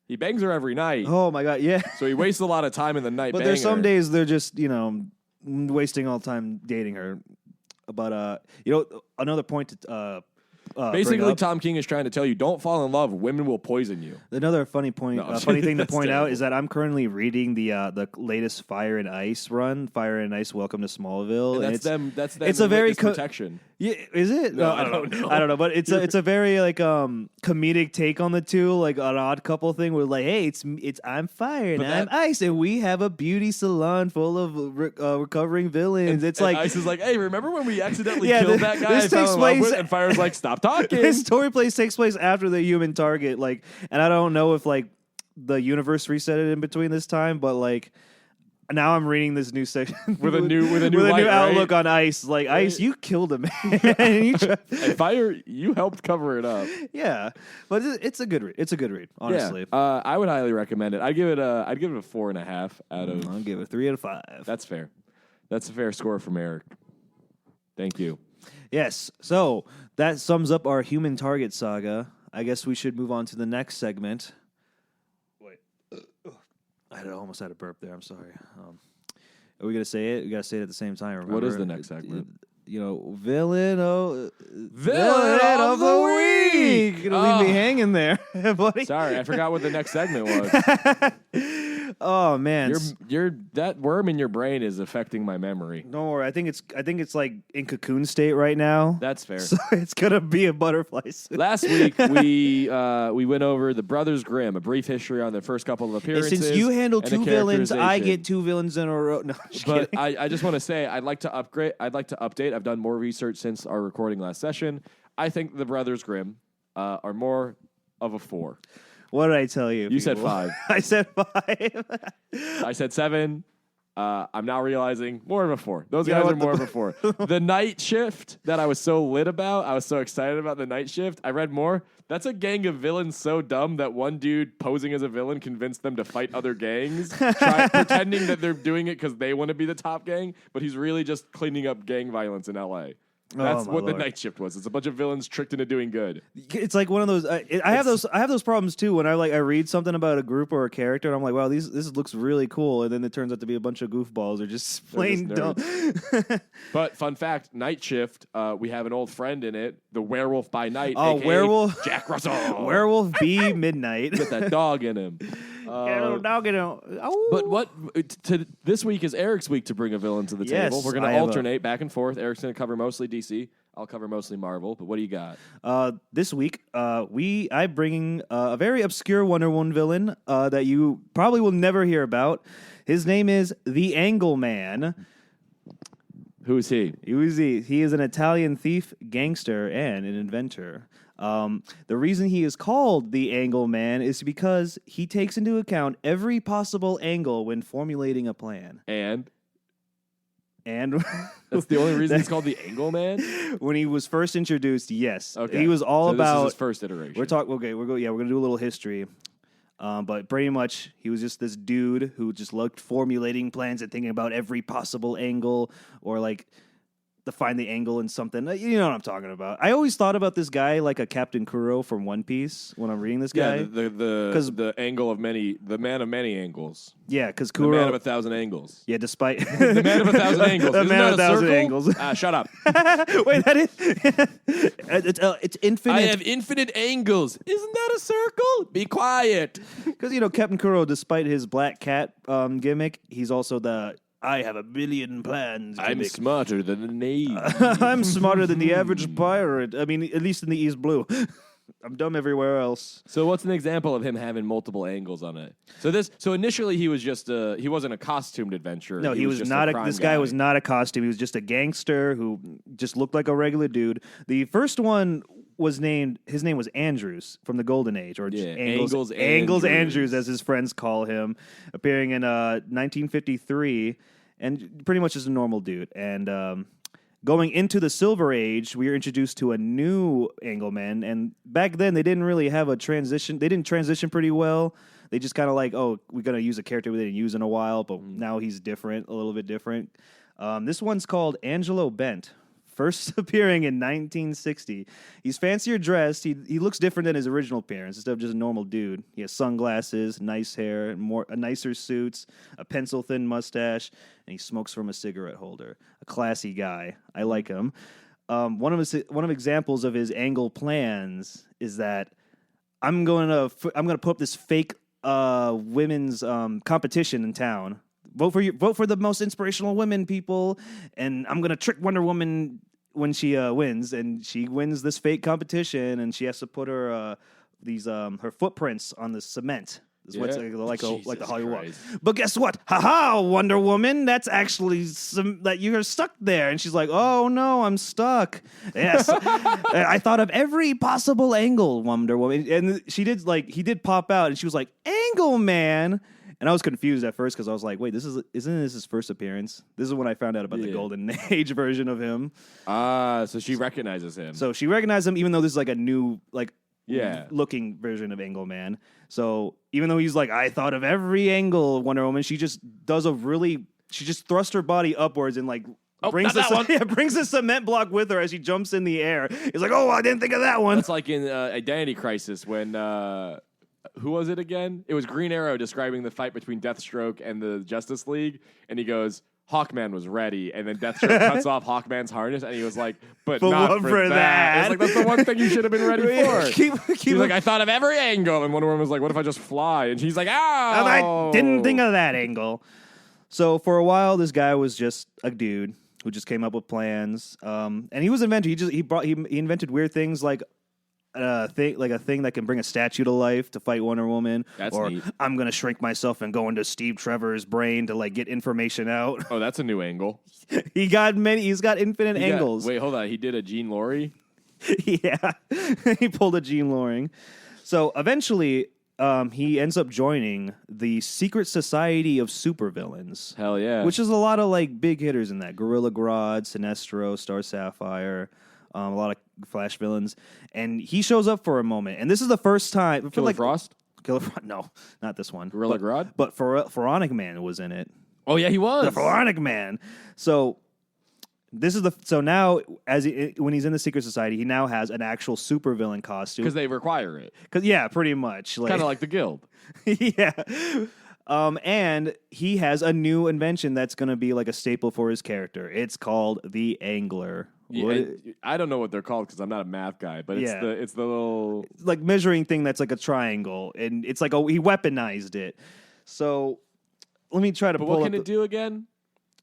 C: He bangs her every night.
B: Oh my god, yeah.
C: So he wastes a lot of time in the night.
B: But there's some days they're just wasting all time dating her. But another point to
C: basically, Tom King is trying to tell you, don't fall in love. Women will poison you.
B: Another funny thing to point out is that I'm currently reading the latest Fire and Ice run, Fire and Ice Welcome to Smallville.
C: And that's them.
B: It's a very
C: protection.
B: Yeah, is it?
C: No, I don't know.
B: I don't know, but it's a very comedic take on the two, like an Odd Couple thing. Where like, hey, it's I'm Fire and I'm Ice, and we have a beauty salon full of recovering villains.
C: And Ice is like, hey, remember when we accidentally killed that guy?
B: This takes place,
C: and Fire's like, stop talking.
B: This story takes place after the Human Target, and I don't know if the universe reset it in between this time, but now I'm reading this new section
C: with a new
B: outlook
C: right?
B: on Ice. Like, Ice, you killed him, man.
C: And Fire, you helped cover it up.
B: Yeah, but it's a good read. It's a good read, honestly.
C: Yeah. I would highly recommend it. I'd give it a 4.5 out of.
B: I'll give it 3 out of 5.
C: That's fair. That's a fair score from Erik. Thank you.
B: Yes. So that sums up our Human Target saga. I guess we should move on to the next segment. Wait. I almost had a burp there. I'm sorry. Are we going to say it? We got to say it at the same time. Remember?
C: What is the next segment?
B: Villain of the week. You're going to leave me hanging there, buddy.
C: Sorry, I forgot what the next segment was.
B: Oh man,
C: that worm in your brain is affecting my memory.
B: Don't worry, I think it's like in cocoon state right now.
C: That's fair.
B: So it's gonna be a butterfly suit.
C: Last week we went over the Brothers Grimm, a brief history on the first couple of appearances.
B: And since you handle 2 villains, I get 2 villains in a row. No,
C: but I just want to say I'd like to update. I've done more research since our recording last session. I think the Brothers Grimm are more of a 4.
B: What did I tell you?
C: You said 5.
B: I said 5.
C: I said 7. I'm now realizing more of a 4. Those guys are more of a 4. The night shift that I was so lit about, I was so excited about the night shift. I read more. That's a gang of villains so dumb that one dude posing as a villain convinced them to fight other gangs, pretending that they're doing it because they want to be the top gang, but he's really just cleaning up gang violence in L.A. That's what the night shift was. It's a bunch of villains tricked into doing good.
B: It's like one of those. I have those problems too when I read something about a group or a character and I'm like, wow, this looks really cool, and then it turns out to be a bunch of goofballs or just plain dumb.
C: But fun fact, night shift. We have an old friend in it, the werewolf by night.
B: Oh,
C: AKA
B: werewolf
C: Jack Russell.
B: Werewolf B Midnight.
C: Get that dog in him.
B: Dog in him. Oh.
C: But this week is Erik's week to bring a villain to the table. We're going to alternate back and forth. Erik's going to cover mostly DC. I'll cover mostly Marvel. But what do you got?
B: This week, I'm bringing a very obscure Wonder Woman villain that you probably will never hear about. His name is the Angle Man.
C: Who's he?
B: He is an Italian thief, gangster, and an inventor. The reason he is called the Angle Man is because he takes into account every possible angle when formulating a plan.
C: And
B: that's
C: the only reason he's called the Angle Man?
B: When he was first introduced, yes.
C: Okay.
B: He was all about...
C: This is his first iteration.
B: We're going to do a little history. But pretty much, he was just this dude who just loved formulating plans and thinking about every possible angle or like to find the angle in something. You know what I'm talking about. I always thought about this guy like a Captain Kuro from One Piece when I'm reading this guy.
C: Yeah, the angle of many, the man of many angles.
B: Yeah, because Kuro...
C: The man of 1,000 angles.
B: Yeah, despite...
C: The man of 1,000 angles.
B: The
C: Isn't
B: man
C: that
B: of 1,000
C: circle?
B: angles.
C: Shut up.
B: Wait, that is... it's infinite.
C: I have infinite angles. Isn't that a circle? Be quiet.
B: Because, Captain Kuro, despite his black cat gimmick, he's also the... I have a billion plans.
C: I'm smarter than the Navy.
B: I'm smarter than the average pirate. I mean, at least in the East Blue. I'm dumb everywhere else.
C: So what's an example of him having multiple angles on it? So initially he was just he wasn't a costumed adventurer.
B: No, he was not this guy was not a costume. He was just a gangster who just looked like a regular dude. The first one his name was Andrews from the Golden Age, or Angles Andrews, as his friends call him, appearing in 1953, and pretty much just a normal dude. And going into the Silver Age, we were introduced to a new Angleman, and back then they didn't really have a transition. They didn't transition pretty well. They just kind of like, oh, we're going to use a character we didn't use in a while, but now he's different, a little bit different. This one's called Angelo Bent. First appearing in 1960. He's fancier dressed. He looks different than his original appearance. Instead of just a normal dude, he has sunglasses, nice hair, nicer suits, a pencil-thin mustache, and he smokes from a cigarette holder. A classy guy. I like him. One of examples of his angle plans is that I'm going to put up this fake women's competition in town. Vote for the most inspirational women, people, and I'm gonna trick Wonder Woman when she wins, and she wins this fake competition, and she has to put her her footprints on the cement. This is what's like the Hollywood. But guess what? Ha, Wonder Woman, that's actually that you're stuck there. And she's like, oh no, I'm stuck. Yes, I thought of every possible angle, Wonder Woman, and he did pop out, and she was like, Angle Man. And I was confused at first because I was like, wait, isn't this his first appearance? This is when I found out about the Golden Age version of him.
C: So she recognizes him.
B: So she recognized him, even though this is like a new, looking version of Angle Man. So even though he's like, I thought of every angle of Wonder Woman, she just thrusts her body upwards and brings the cement block with her as she jumps in the air. He's like, oh, I didn't think of that one.
C: That's like in Identity Crisis when... who was it again? It was Green Arrow describing the fight between Deathstroke and the Justice League, and he goes, Hawkman was ready, and then Deathstroke cuts off Hawkman's harness, and he was like, but not for that. It's like, that's the one thing you should have been ready for. He's like, I thought of every angle, and Wonder Woman was like, what if I just fly? And she's like, oh!
B: I didn't think of that angle. So for a while, this guy was just a dude who just came up with plans, and he was an inventor. He invented weird things like a thing that can bring a statue to life to fight Wonder Woman.
C: That's neat.
B: I'm gonna shrink myself and go into Steve Trevor's brain to get information out.
C: Oh, that's a new angle.
B: He's got infinite angles.
C: Wait, hold on. He did a Gene Laurie?
B: Yeah. He pulled a Gene Laurie. So eventually he ends up joining the Secret Society of Supervillains.
C: Hell yeah.
B: Which is a lot of big hitters in that. Gorilla Grodd, Sinestro, Star Sapphire, a lot of Flash villains, and he shows up for a moment. And this is the first time.
C: Killer Frost?
B: No, not this one.
C: Gorilla Grodd?
B: But Pharaonic Man was in it.
C: Oh yeah, he was
B: the Pharaonic Man. So now when he's in the Secret Society, he now has an actual supervillain costume
C: because they require it.
B: Pretty much,
C: kind of like the Guild.
B: Yeah. And he has a new invention that's going to be like a staple for his character. It's called the Angler.
C: Yeah, I don't know what they're called because I'm not a math guy, but it's the little
B: measuring thing that's like a triangle, and it's like he weaponized it. So let me try to.
C: But
B: pull
C: what can it do again?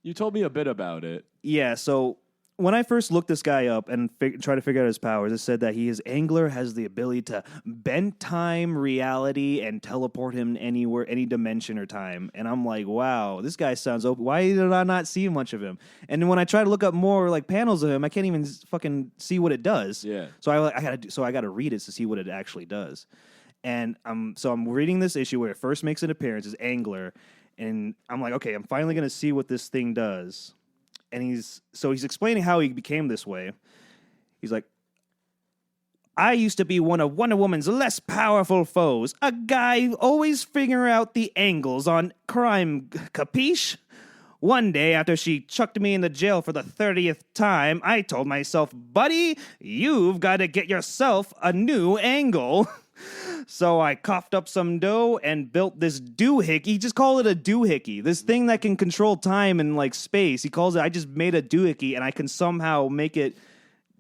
C: You told me a bit about it.
B: Yeah. So when I first looked this guy up and tried to figure out his powers, it said that his angler has the ability to bend time, reality, and teleport him anywhere, any dimension or time. And I'm like, wow, this guy sounds open. Why did I not see much of him? And then when I try to look up more like panels of him, I can't even fucking see what it does.
C: Yeah.
B: So I gotta read it to see what it actually does. And I'm reading this issue where it first makes an appearance as angler, and I'm like, okay, I'm finally gonna see what this thing does. And he's explaining how he became this way. He's like, I used to be one of Wonder Woman's less powerful foes, a guy always figuring out the angles on crime, capiche? One day, after she chucked me in the jail for the 30th time, I told myself, buddy, you've got to get yourself a new angle. So I coughed up some dough and built this doohickey. He just called it a doohickey. This thing that can control time and like space. He calls it, I just made a doohickey and I can somehow make it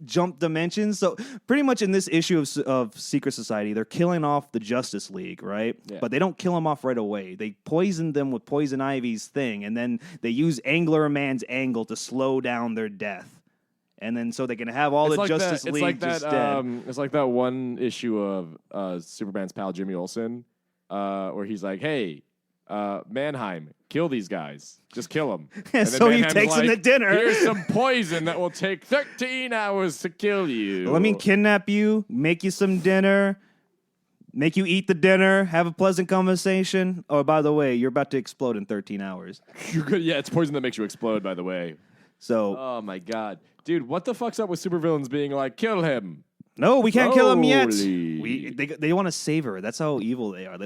B: jump dimensions. So pretty much in this issue of Secret Society, they're killing off the Justice League, right? Yeah. But they don't kill them off right away. They poison them with Poison Ivy's thing, and then they use Angler Man's angle to slow down their death. And then so they can have all the Justice League just dead.
C: It's like that one issue of Superman's pal Jimmy Olsen, where he's like, "Hey, Mannheim, kill these guys. Just kill them."
B: And so he takes them to dinner.
C: Here's some poison that will take 13 hours to kill you.
B: Let me kidnap you, make you some dinner, make you eat the dinner, have a pleasant conversation. Oh, by the way, you're about to explode in 13 hours.
C: Yeah, it's poison that makes you explode, by the way.
B: So,
C: oh my god, dude, what the fuck's up with supervillains being like, kill him?
B: No, we can't kill him yet. They want to save her. That's how evil they are.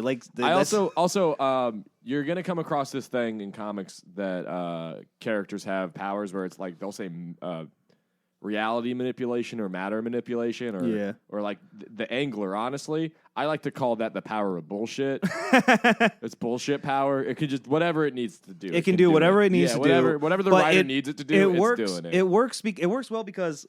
C: You're gonna come across this thing in comics that characters have powers where it's like they'll say reality manipulation or matter manipulation or like the angler. Honestly, I like to call that the power of bullshit. It's bullshit power. It can just whatever it needs to do.
B: It can do whatever it needs to do.
C: Whatever the writer needs it to do. It's doing it.
B: It works well because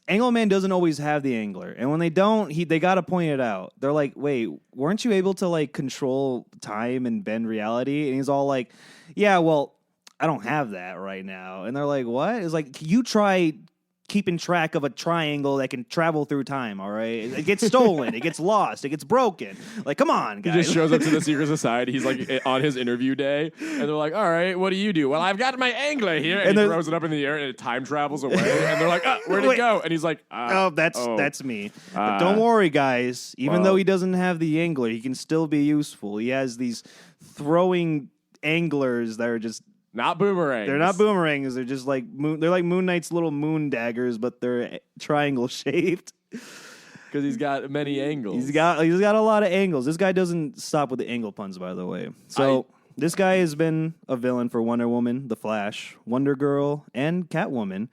B: Angleman doesn't always have the angler, and when they don't, they got to point it out. They're like, "Wait, weren't you able to like control time and bend reality?" And he's all like, "Yeah, well, I don't have that right now." And they're like, "What?" It's like, you try keeping track of a triangle that can travel through time, all right? It gets stolen, it gets lost, it gets broken. Like, come on, guys.
C: He just shows up to the Secret Society. He's like on his interview day, and they're like, all right, what do you do? Well, I've got my angler here. And he throws it up in the air, and it time travels away. And they're like, where'd it go? And he's like,
B: that's me. But don't worry, guys. Even though he doesn't have the angler, he can still be useful. He has these throwing anglers that are just
C: not boomerangs.
B: They're not boomerangs. They're just like they're like Moon Knight's little moon daggers, but they're triangle shaped.
C: Because he's got many angles.
B: He's got a lot of angles. This guy doesn't stop with the angle puns, by the way. So this guy has been a villain for Wonder Woman, The Flash, Wonder Girl, and Catwoman.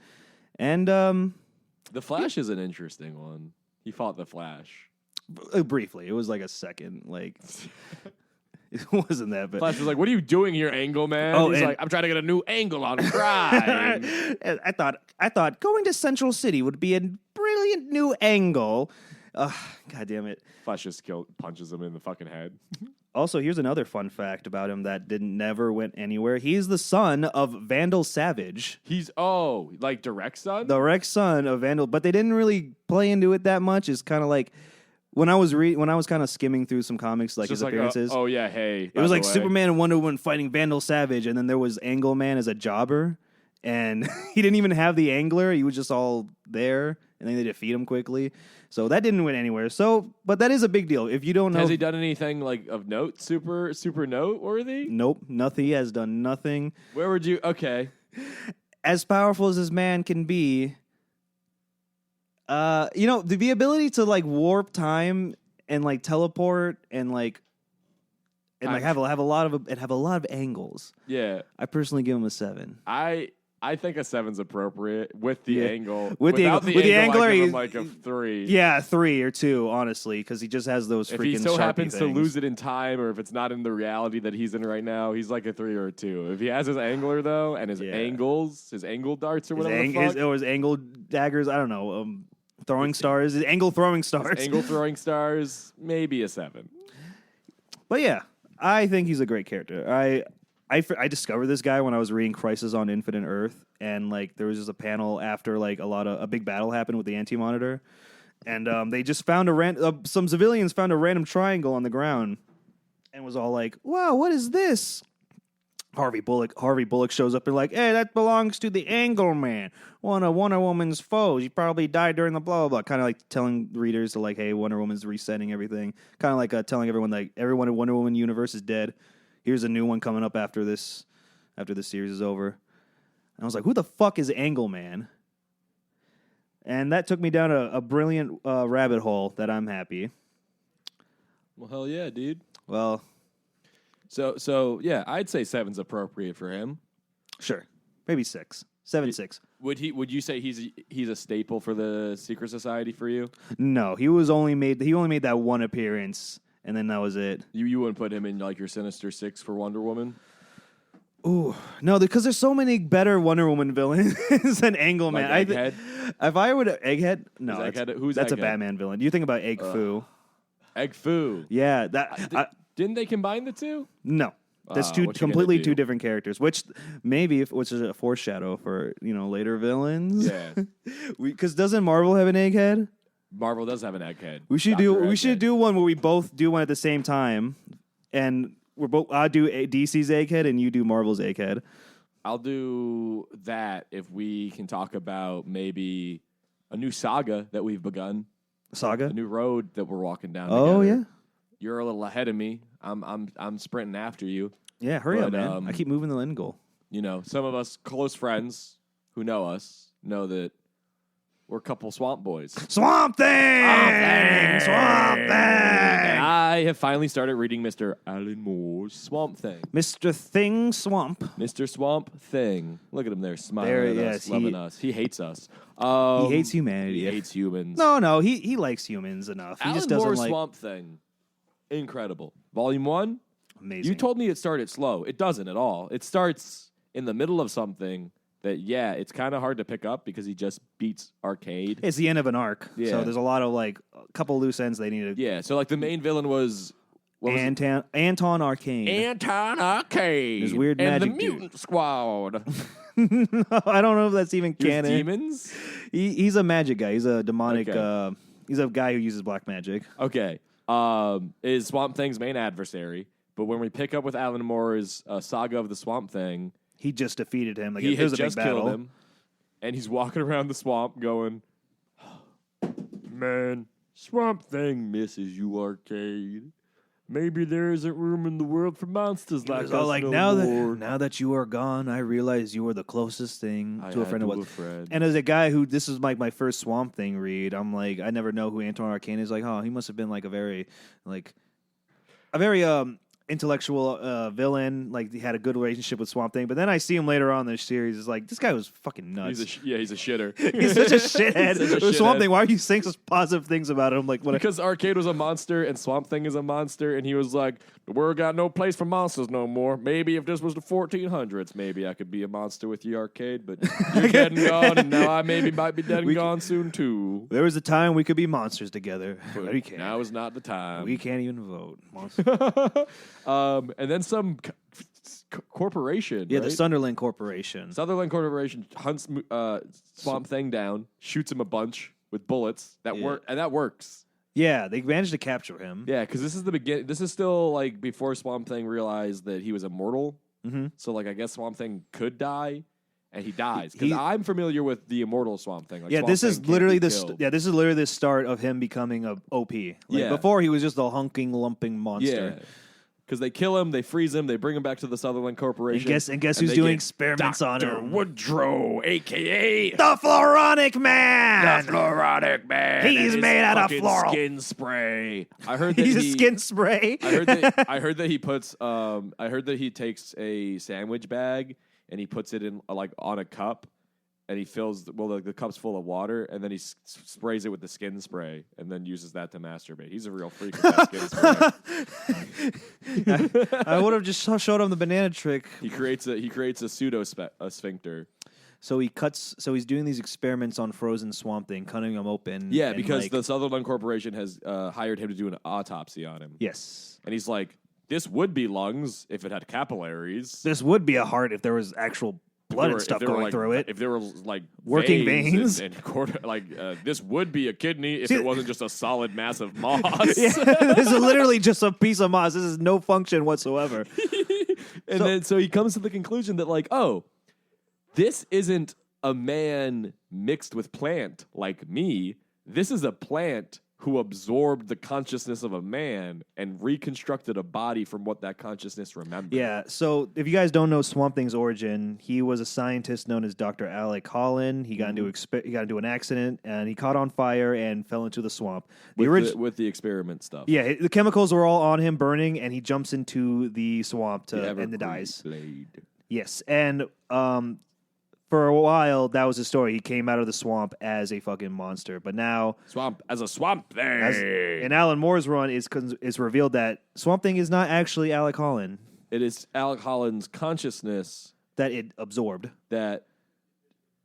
B: And
C: The Flash is an interesting one. He fought The Flash
B: briefly. It was like a second, like. It wasn't that bad.
C: Flash was like, "What are you doing here, Angle Man?" He's like, "I'm trying to get a new angle on crime."
B: I thought going to Central City would be a brilliant new angle. God damn it!
C: Flash just punches him in the fucking head.
B: Also, here's another fun fact about him that never went anywhere. He's the son of Vandal Savage.
C: He's like direct son?
B: Direct son of Vandal, but they didn't really play into it that much. It's kind of like when I was kind of skimming through some comics, like his appearances.
C: Hey.
B: It was like Superman and Wonder Woman fighting Vandal Savage, and then there was Angleman as a jobber, and he didn't even have the angler. He was just all there, and then they defeat him quickly. So that didn't win anywhere. But that is a big deal. If you don't know,
C: has he done anything like of note, super noteworthy?
B: Nope, nothing. He has done nothing.
C: Where would you? Okay,
B: as powerful as this man can be. The ability to like warp time and like teleport and have a lot of angles.
C: Yeah,
B: I personally give him a 7.
C: I think a 7's appropriate with the angle.
B: With the angler,
C: I give him like a 3.
B: Yeah, 3 or 2, honestly, because he just has those freaking. If he so
C: happens
B: things.
C: to lose it in time, or if it's not in the reality that he's in right now, he's like a 3 or a 2. If he has his angler though, and his angles, his angle darts or whatever,
B: his angle daggers, I don't know. Throwing stars, angle throwing stars.
C: Angle throwing stars, maybe a 7.
B: But yeah, I think he's a great character. I discovered this guy when I was reading Crisis on Infinite Earth, and like there was just a panel after like a big battle happened with the Anti-Monitor, and they just found some civilians found a random triangle on the ground, and was all like, "Wow, what is this?" Harvey Bullock shows up and like, "Hey, that belongs to the Angleman, one of Wonder Woman's foes. He probably died during the blah blah blah." Kind of like telling readers to like, "Hey, Wonder Woman's resetting everything." Kind of like telling everyone like everyone in Wonder Woman universe is dead. Here's a new one coming up after this series is over. And I was like, "Who the fuck is Angleman?" And that took me down a brilliant rabbit hole that I'm happy.
C: Well, hell yeah, dude.
B: Well.
C: So yeah, I'd say 7's appropriate for him.
B: Sure, maybe 6, 7, 6.
C: Would you say he's a staple for the Secret Society for you?
B: No, he only made that one appearance, and then that was it.
C: You wouldn't put him in like your Sinister Six for Wonder Woman?
B: Ooh, no, because there's so many better Wonder Woman villains than Angleman.
C: Like Egghead?
B: If I were to Egghead, no,
C: Who's
B: that's
C: Egghead?
B: a Batman villain. You think about Egg Foo?
C: Egg Foo.
B: Yeah,
C: Didn't they combine the two?
B: No. That's completely two different characters, which is a foreshadow for later villains.
C: Yeah,
B: because doesn't Marvel have an Egghead?
C: Marvel does have an Egghead.
B: We should do one where we both do one at the same time, and I'll do DC's Egghead and you do Marvel's Egghead.
C: I'll do that if we can talk about maybe a new saga that we've begun.
B: Saga,
C: a new road that we're walking down.
B: Oh
C: together.
B: yeah.
C: You're a little ahead of me. I'm sprinting after you.
B: Yeah, hurry up, man. I keep moving the end goal.
C: Some of us close friends who know us know that we're a couple swamp boys.
B: Swamp Thing!
C: And I have finally started reading Mr. Alan Moore's Swamp Thing.
B: Mr. Thing Swamp.
C: Mr. Swamp Thing. Look at him there, smiling at us, loving us. He hates us.
B: He hates humanity.
C: He hates humans.
B: No, he likes humans enough. He
C: Alan
B: just doesn't
C: Moore's
B: like
C: Swamp Thing. Incredible. Volume 1.
B: Amazing.
C: You told me it started slow. It doesn't at all. It starts in the middle of something that, it's kind of hard to pick up because he just beats Arcade.
B: It's the end of an arc.
C: Yeah.
B: So there's a lot of, a couple loose ends they need to...
C: Yeah, so, the main villain was...
B: Anton Arcane.
C: Anton Arcade.
B: His weird
C: and
B: magic
C: the Mutant Squad.
B: I don't know if that's even canon.
C: Demons?
B: He's a magic guy. He's a demonic... Okay. He's a guy who uses black magic.
C: Okay. Is Swamp Thing's main adversary. But when we pick up with Alan Moore's Saga of the Swamp Thing...
B: He just defeated him.
C: He has just killed him. And he's walking around the swamp going, "Man, Swamp Thing misses you, Arcade. Maybe there isn't room in the world for monsters like us no more.
B: Now that you are gone, I realize you were the closest thing to a friend of mine."
C: Friend.
B: And as a guy who, this is my first Swamp Thing read, I'm like, I never know who Anton Arcane is. Like, he must have been a very intellectual villain. Like, he had a good relationship with Swamp Thing. But then I see him later on in the series. It's like, this guy was fucking nuts.
C: He's a shitter.
B: He's such a shithead. Swamp Thing, why are you saying such positive things about him?
C: Because Arcade was a monster and Swamp Thing is a monster, and he was like, "The world got no place for monsters no more. Maybe if this was the 1400s, maybe I could be a monster with you, Arcade. But you're dead and gone, and now I might be dead and gone soon too.
B: There was a time we could be monsters together.
C: But
B: we can't.
C: Now is not the time.
B: We can't even vote.
C: And then some corporation.
B: Yeah,
C: right?
B: the Sunderland Corporation.
C: Sutherland Corporation hunts Swamp Thing down, shoots him a bunch with bullets. That works.
B: Yeah, they managed to capture him.
C: Yeah, because this is the beginning. This is still before Swamp Thing realized that he was immortal.
B: Mm-hmm.
C: So I guess Swamp Thing could die, and he dies. Because I'm familiar with the immortal Swamp Thing.
B: This is literally this is literally the start of him becoming a OP. Before he was just a hunking, lumping monster.
C: Yeah. Because they kill him, they freeze him, they bring him back to the Sutherland Corporation.
B: And guess who's doing experiments on him?
C: Dr. Woodrow, a.k.a.
B: the Floronic Man!
C: The Floronic Man!
B: He's made out of floral.
C: Skin spray. I heard that
B: He's a skin spray?
C: I heard that he puts... I heard that he takes a sandwich bag and he puts it in on a cup. And he fills, the cup's full of water, and then he sprays it with the skin spray, and then uses that to masturbate. He's a real freak with that skin spray.
B: I would have just showed him the banana trick.
C: He creates a pseudo sphincter.
B: So he's doing these experiments on frozen Swamp Thing, cutting him open.
C: Yeah, because the Sutherland Corporation has hired him to do an autopsy on him.
B: Yes.
C: And he's like, this would be lungs if it had capillaries.
B: This would be a heart if there was actual blood and stuff going through it.
C: If there were like
B: working veins,
C: this would be a kidney if it wasn't just a solid mass of moss.
B: This is literally just a piece of moss. This is no function whatsoever.
C: Then so he comes to the conclusion that like, oh, this isn't a man mixed with plant like me. This is a plant who absorbed the consciousness of a man and reconstructed a body from what that consciousness remembered.
B: Yeah, so if you guys don't know Swamp Thing's origin, he was a scientist known as Dr. Alec Holland. He got into an accident, and he caught on fire and fell into the swamp.
C: With the experiment stuff.
B: Yeah, the chemicals were all on him burning, and he jumps into the swamp to end the dies.
C: Blade.
B: Yes, and for a while, that was his story. He came out of the swamp as a fucking monster, but now
C: Swamp Thing.
B: in Alan Moore's run, it's revealed that Swamp Thing is not actually Alec Holland.
C: It is Alec Holland's consciousness
B: that it absorbed.
C: That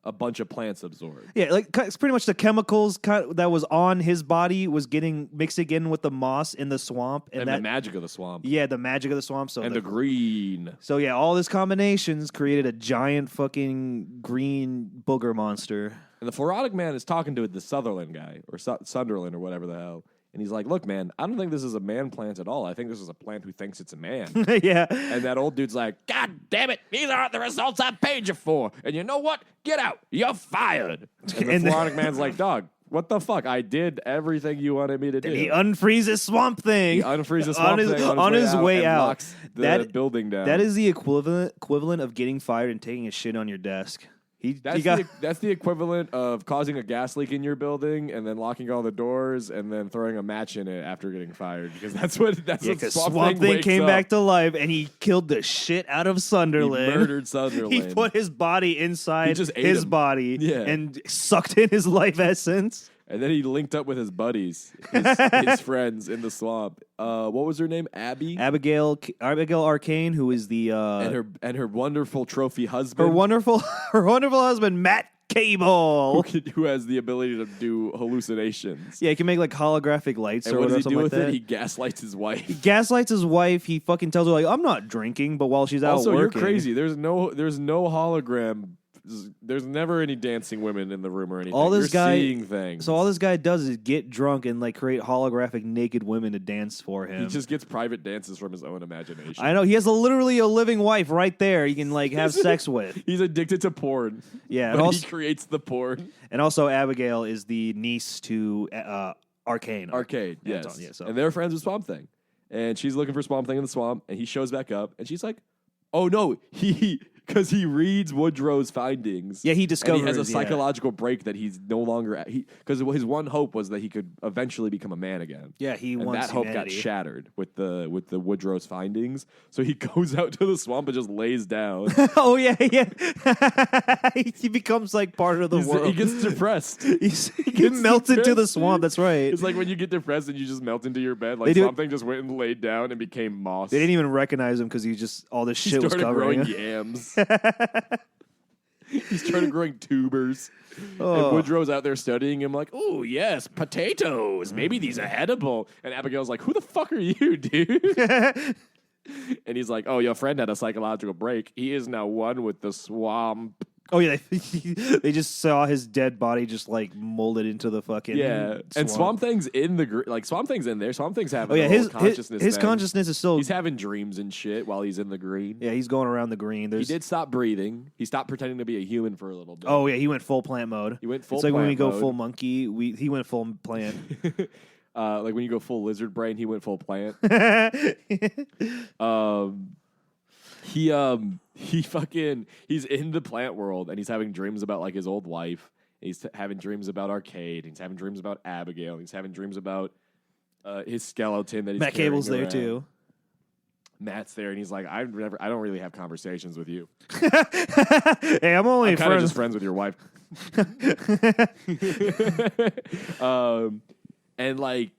C: a bunch of plants absorbed.
B: Yeah, like it's pretty much the chemicals that was on his body was getting mixed again with the moss in the swamp,
C: and the magic of the swamp.
B: Yeah, the magic of the swamp. So
C: the green.
B: So yeah, all these combinations created a giant fucking green booger monster.
C: And the Floronic Man is talking to the Sutherland guy or Sunderland or whatever the hell. And he's like, look, man, I don't think this is a man plant at all. I think this is a plant who thinks it's a man.
B: Yeah.
C: And that old dude's like, God damn it, these aren't the results I paid you for. And you know what? Get out. You're fired. And the Floronic Man's like, dog, what the fuck? I did everything you wanted me to do.
B: And he unfreezes Swamp Thing.
C: He unfreezes Swamp Thing
B: on his way out.
C: Locks the building down.
B: That is the equivalent of getting fired and taking a shit on your desk.
C: That's the equivalent of causing a gas leak in your building and then locking all the doors and then throwing a match in it after getting fired, because that's what Swamp Thing
B: came back to life and he killed the shit out of Sunderland.
C: He murdered Sunderland.
B: He put his body inside his body
C: Yeah.
B: and sucked in his life essence.
C: And then he linked up with his buddies, his friends in the swamp. What was her name?
B: Abigail Arcane, who is the
C: and her wonderful trophy husband.
B: Her wonderful husband, Matt Cable,
C: who has the ability to do hallucinations.
B: Yeah, he can make like holographic lights.
C: And
B: or
C: what does he do with
B: it?
C: He gaslights his wife.
B: He fucking tells her like, "I'm not drinking," but while she's out
C: also,
B: working,
C: you're crazy. There's no hologram. There's never any dancing women in the room or anything. You're seeing things.
B: So all this guy does is get drunk and like create holographic naked women to dance for him.
C: He just gets private dances from his own imagination.
B: I know. He has literally a living wife right there he can like have sex with.
C: He's addicted to porn.
B: Yeah.
C: But he creates the porn.
B: And also Abigail is the niece to Arcane.
C: Yes.
B: Yeah, so.
C: And they're friends with Swamp Thing. And she's looking for Swamp Thing in the swamp, and he shows back up, and she's like, oh no, because he reads Woodrow's findings.
B: Yeah, he discovers.
C: And he has a psychological break that he's no longer because his one hope was that he could eventually become a man again.
B: Yeah,
C: and that hope got shattered with the Woodrow's findings. So he goes out to the swamp and just lays down.
B: Oh yeah. He becomes like part of the world.
C: He gets depressed.
B: He melts into the swamp. That's right.
C: It's like when you get depressed and you just melt into your bed. Like Swamp Thing just went and laid down and became moss.
B: They didn't even recognize him because all this shit was covering
C: him. Yams. He started growing tubers. And Woodrow's out there studying him like, oh, yes, potatoes. Maybe these are edible. And Abigail's like, who the fuck are you, dude? And he's like, oh, your friend had a psychological break. He is now one with the swamp.
B: Oh, yeah. They just saw his dead body just, like, molded into the fucking swamp.
C: And Swamp Thing's in Swamp Thing's in there. Swamp Thing's having consciousness.
B: His consciousness is still...
C: He's having dreams and shit while he's in the green.
B: Yeah, he's going around the green.
C: He did stop breathing. He stopped pretending to be a human for a little bit.
B: Oh, yeah, he went full plant mode. It's like when we go full monkey, he went full plant.
C: Like when you go full lizard brain, he went full plant. He's in the plant world and he's having dreams about like his old wife. He's having dreams about Arcade. He's having dreams about Abigail. He's having dreams about his skeleton that he's
B: Matt Cable's there
C: around.
B: too.
C: Matt's there and he's like, I don't really have conversations with you.
B: Hey, I'm
C: kind of just friends with your wife. And like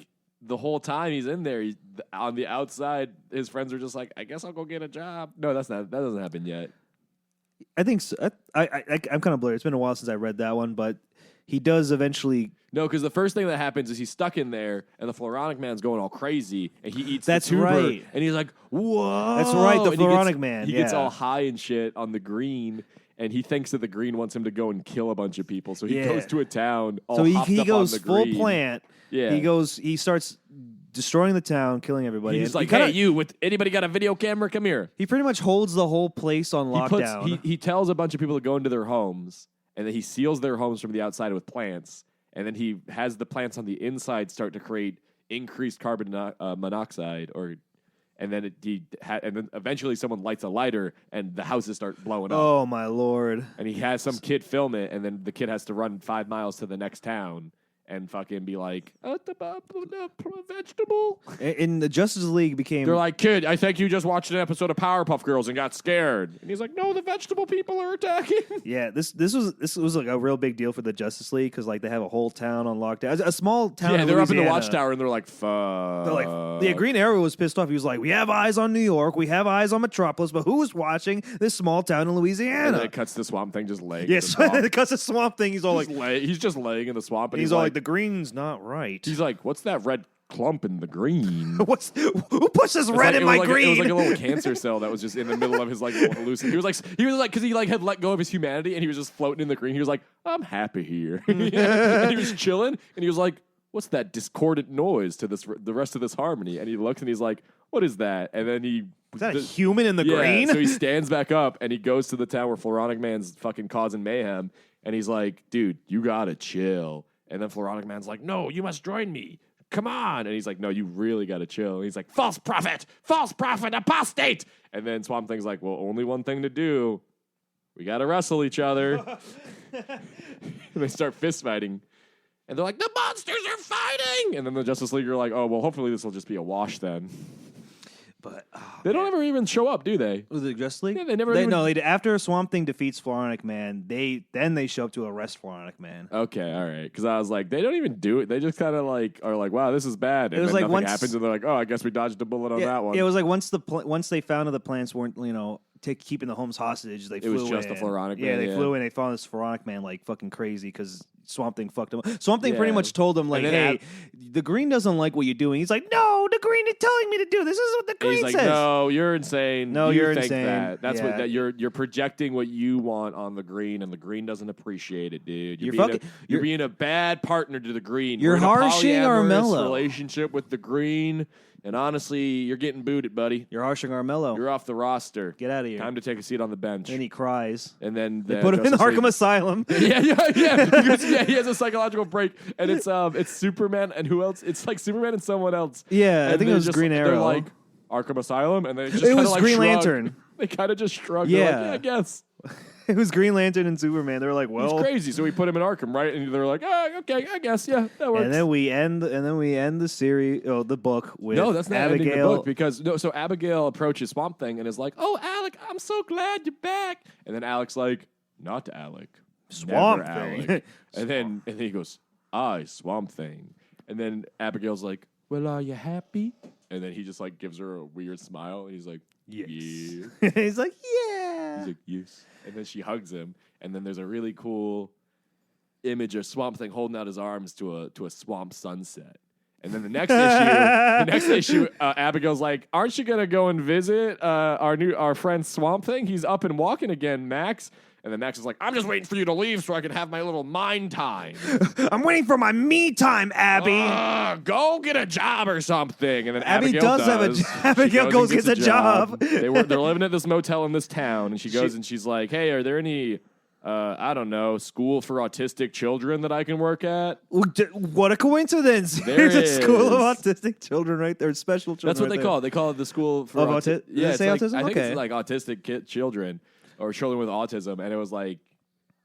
C: the whole time he's in there, on the outside, his friends are just like, I guess I'll go get a job. No, that doesn't happen yet.
B: I think so. I'm kind of blurred. It's been a while since I read that one, but he does eventually.
C: No, because the first thing that happens is he's stuck in there, and the Floronic Man's going all crazy, and he eats
B: That's
C: the tuber,
B: right.
C: and he's like, whoa.
B: That's right, the
C: And
B: Floronic Man,
C: He gets
B: yeah.
C: all high and shit on the green, and he thinks that the green wants him to go and kill a bunch of people, so he
B: Yeah.
C: goes to a town all
B: So
C: hopped
B: he
C: up
B: goes
C: on the
B: full
C: green.
B: plant.
C: Yeah.
B: He starts destroying the town, killing everybody.
C: He's
B: And
C: like,
B: he kinda,
C: hey, you, with anybody got a video camera? Come here.
B: He pretty much holds the whole place on lockdown.
C: He tells a bunch of people to go into their homes, and then he seals their homes from the outside with plants, and then he has the plants on the inside start to create increased carbon monoxide, and then and then eventually someone lights a lighter, and the houses start blowing up.
B: Oh my lord!
C: And he has some kid film it, and then the kid has to run 5 miles to the next town and fucking be like, vegetable.
B: In the Justice League became.
C: They're like, kid, I think you just watched an episode of Powerpuff Girls and got scared. And he's like, no, the vegetable people are attacking.
B: Yeah, this was like a real big deal for the Justice League because like they have a whole town on lockdown, a small town.
C: Yeah,
B: in
C: they're up in the
B: Louisiana.
C: watchtower and they're like, fuck.
B: They're like, yeah, Green Arrow was pissed off. He was like, we have eyes on New York, we have eyes on Metropolis, but who's watching this small town in
C: And
B: Louisiana?
C: then it cuts the swamp thing just laying.
B: Yes,
C: in the swamp.
B: because the swamp thing. He's all like,
C: He's just laying in the swamp, and
B: he's all like, the green's not right.
C: he's like, what's that red clump in the green?
B: Who puts this red in my green?
C: It was like a little cancer cell that was just in the middle of his like little hallucination. He was like, because he like had let go of his humanity, and he was just floating in the green. He was like, I'm happy here, and he was chilling, and he was like, what's that discordant noise to the rest of this harmony? And he looks, and he's like, what is that? And then
B: Is that a human in the
C: yeah,
B: green?
C: So he stands back up, and he goes to the town where Floronic Man's fucking causing mayhem, and he's like, dude, you gotta chill. And then Floronic Man's like, no, you must join me. Come on. And he's like, no, you really got to chill. And he's like, false prophet, apostate. And then Swamp Thing's like, well, only one thing to do. We got to wrestle each other. And they start fist fighting. And they're like, the monsters are fighting. And then the Justice League are like, oh, well, hopefully this will just be a wash then.
B: But
C: they don't ever even show up, do they?
B: Was it Justice League?
C: Yeah, they never even...
B: No, after Swamp Thing defeats Floronic Man, they show up to arrest Floronic Man.
C: Okay, all right. Because I was like, they don't even do it. They just kind of like are like, wow, this is bad. And
B: it was
C: then
B: like
C: nothing happens, and they're like, oh, I guess we dodged a bullet on that one.
B: It was like once they found out the plants weren't, keeping the homes hostage, they flew in.
C: It was just the Floronic Man.
B: Yeah, they flew in. They found this Floronic Man like fucking crazy because Swamp Thing fucked him up. Swamp Thing pretty much told him like, hey, the green doesn't like what you're doing. He's like, no, the green is telling me to do this. This is what the green
C: says.
B: says.
C: No, you're insane.
B: No,
C: you're
B: insane.
C: That. That's
B: Yeah.
C: what you're projecting what you want on the green, and the green doesn't appreciate it, dude.
B: You're
C: being a bad partner to the green.
B: You're
C: We're in a
B: harshing
C: polyamorous
B: Armello.
C: relationship with the green, and honestly, you're getting booted, buddy.
B: You're harshing Armello.
C: You're off the roster.
B: Get out of here.
C: Time to take a seat on the bench.
B: And he cries.
C: And then
B: They put him in Arkham Asylum.
C: Yeah. Because, he has a psychological break, and it's Superman and who else? It's like Superman and someone else.
B: Yeah, I
C: And
B: think it
C: they're
B: was
C: just,
B: Green Arrow.
C: They're like Arkham Asylum, and they just
B: It was
C: like
B: Green
C: shrug.
B: Lantern.
C: They kind of just shrug.
B: Yeah.
C: They're like, yeah, I guess.
B: It was Green Lantern and Superman. They were like, well,
C: It's crazy. So we put him in Arkham, right? And they're like, oh, okay, I guess, yeah, that works.
B: And then we end the series, the book with
C: no, that's not
B: Abigail.
C: ending the book because so Abigail approaches Swamp Thing and is like, "Oh, Alec, I'm so glad you're back." And then Alec's like, "Not Alec,
B: Swamp
C: never
B: Thing."
C: Alec." and then he goes, "I Swamp Thing." And then Abigail's like, "Well, are you happy?" And then he just like gives her a weird smile, and he's like,
B: Yes.
C: "Yeah."
B: He's like, yeah.
C: He's like, "Yes." And then she hugs him, and then there's a really cool image of Swamp Thing holding out his arms to a swamp sunset. And then the next issue, Abigail's like, "Aren't you gonna go and visit our friend Swamp Thing? He's up and walking again, Max." And then Max is like, "I'm just waiting for you to leave so I can have my little mind time.
B: I'm waiting for my me time, Abby.
C: Go get a job or something." And then
B: Abby
C: Abigail
B: does have a
C: does.
B: job. Abigail
C: She
B: goes
C: and
B: gets a job.
C: They're living at this motel in this town, and she goes and she's like, "Hey, are there any I don't know, school for autistic children that I can work at?"
B: What a coincidence.
C: There
B: There's a school of
C: is.
B: autistic children right there. Special children.
C: That's what
B: right
C: they
B: there.
C: call it. They call it the school for
B: Of autism?
C: Yeah,
B: Does it say
C: it's like,
B: autism?
C: I think
B: Okay.
C: it's like autistic children or children with autism, and it was like,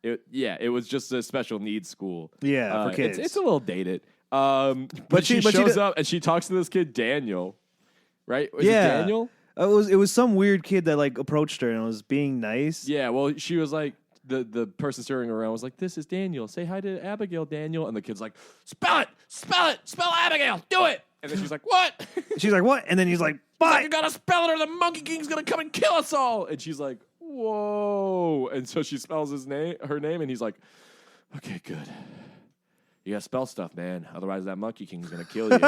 C: it was just a special needs school.
B: Yeah, for kids.
C: It's a little dated. But she shows up and she talks to this kid Daniel, right? Was it Daniel?
B: It was some weird kid that like approached her and was being nice.
C: Yeah. Well, she was like. The person staring around was like, "This is Daniel. Say hi to Abigail, Daniel." And the kid's like, spell Abigail, do it. And then she's like, "What?"
B: She's like, "What?" And then he's like, "Bye."
C: "You gotta spell it or the Monkey King's gonna come and kill us all." And she's like, "Whoa." And so she spells her name, and he's like, "Okay, good." you gotta spell stuff, man. Otherwise, that Monkey King's gonna kill you. He's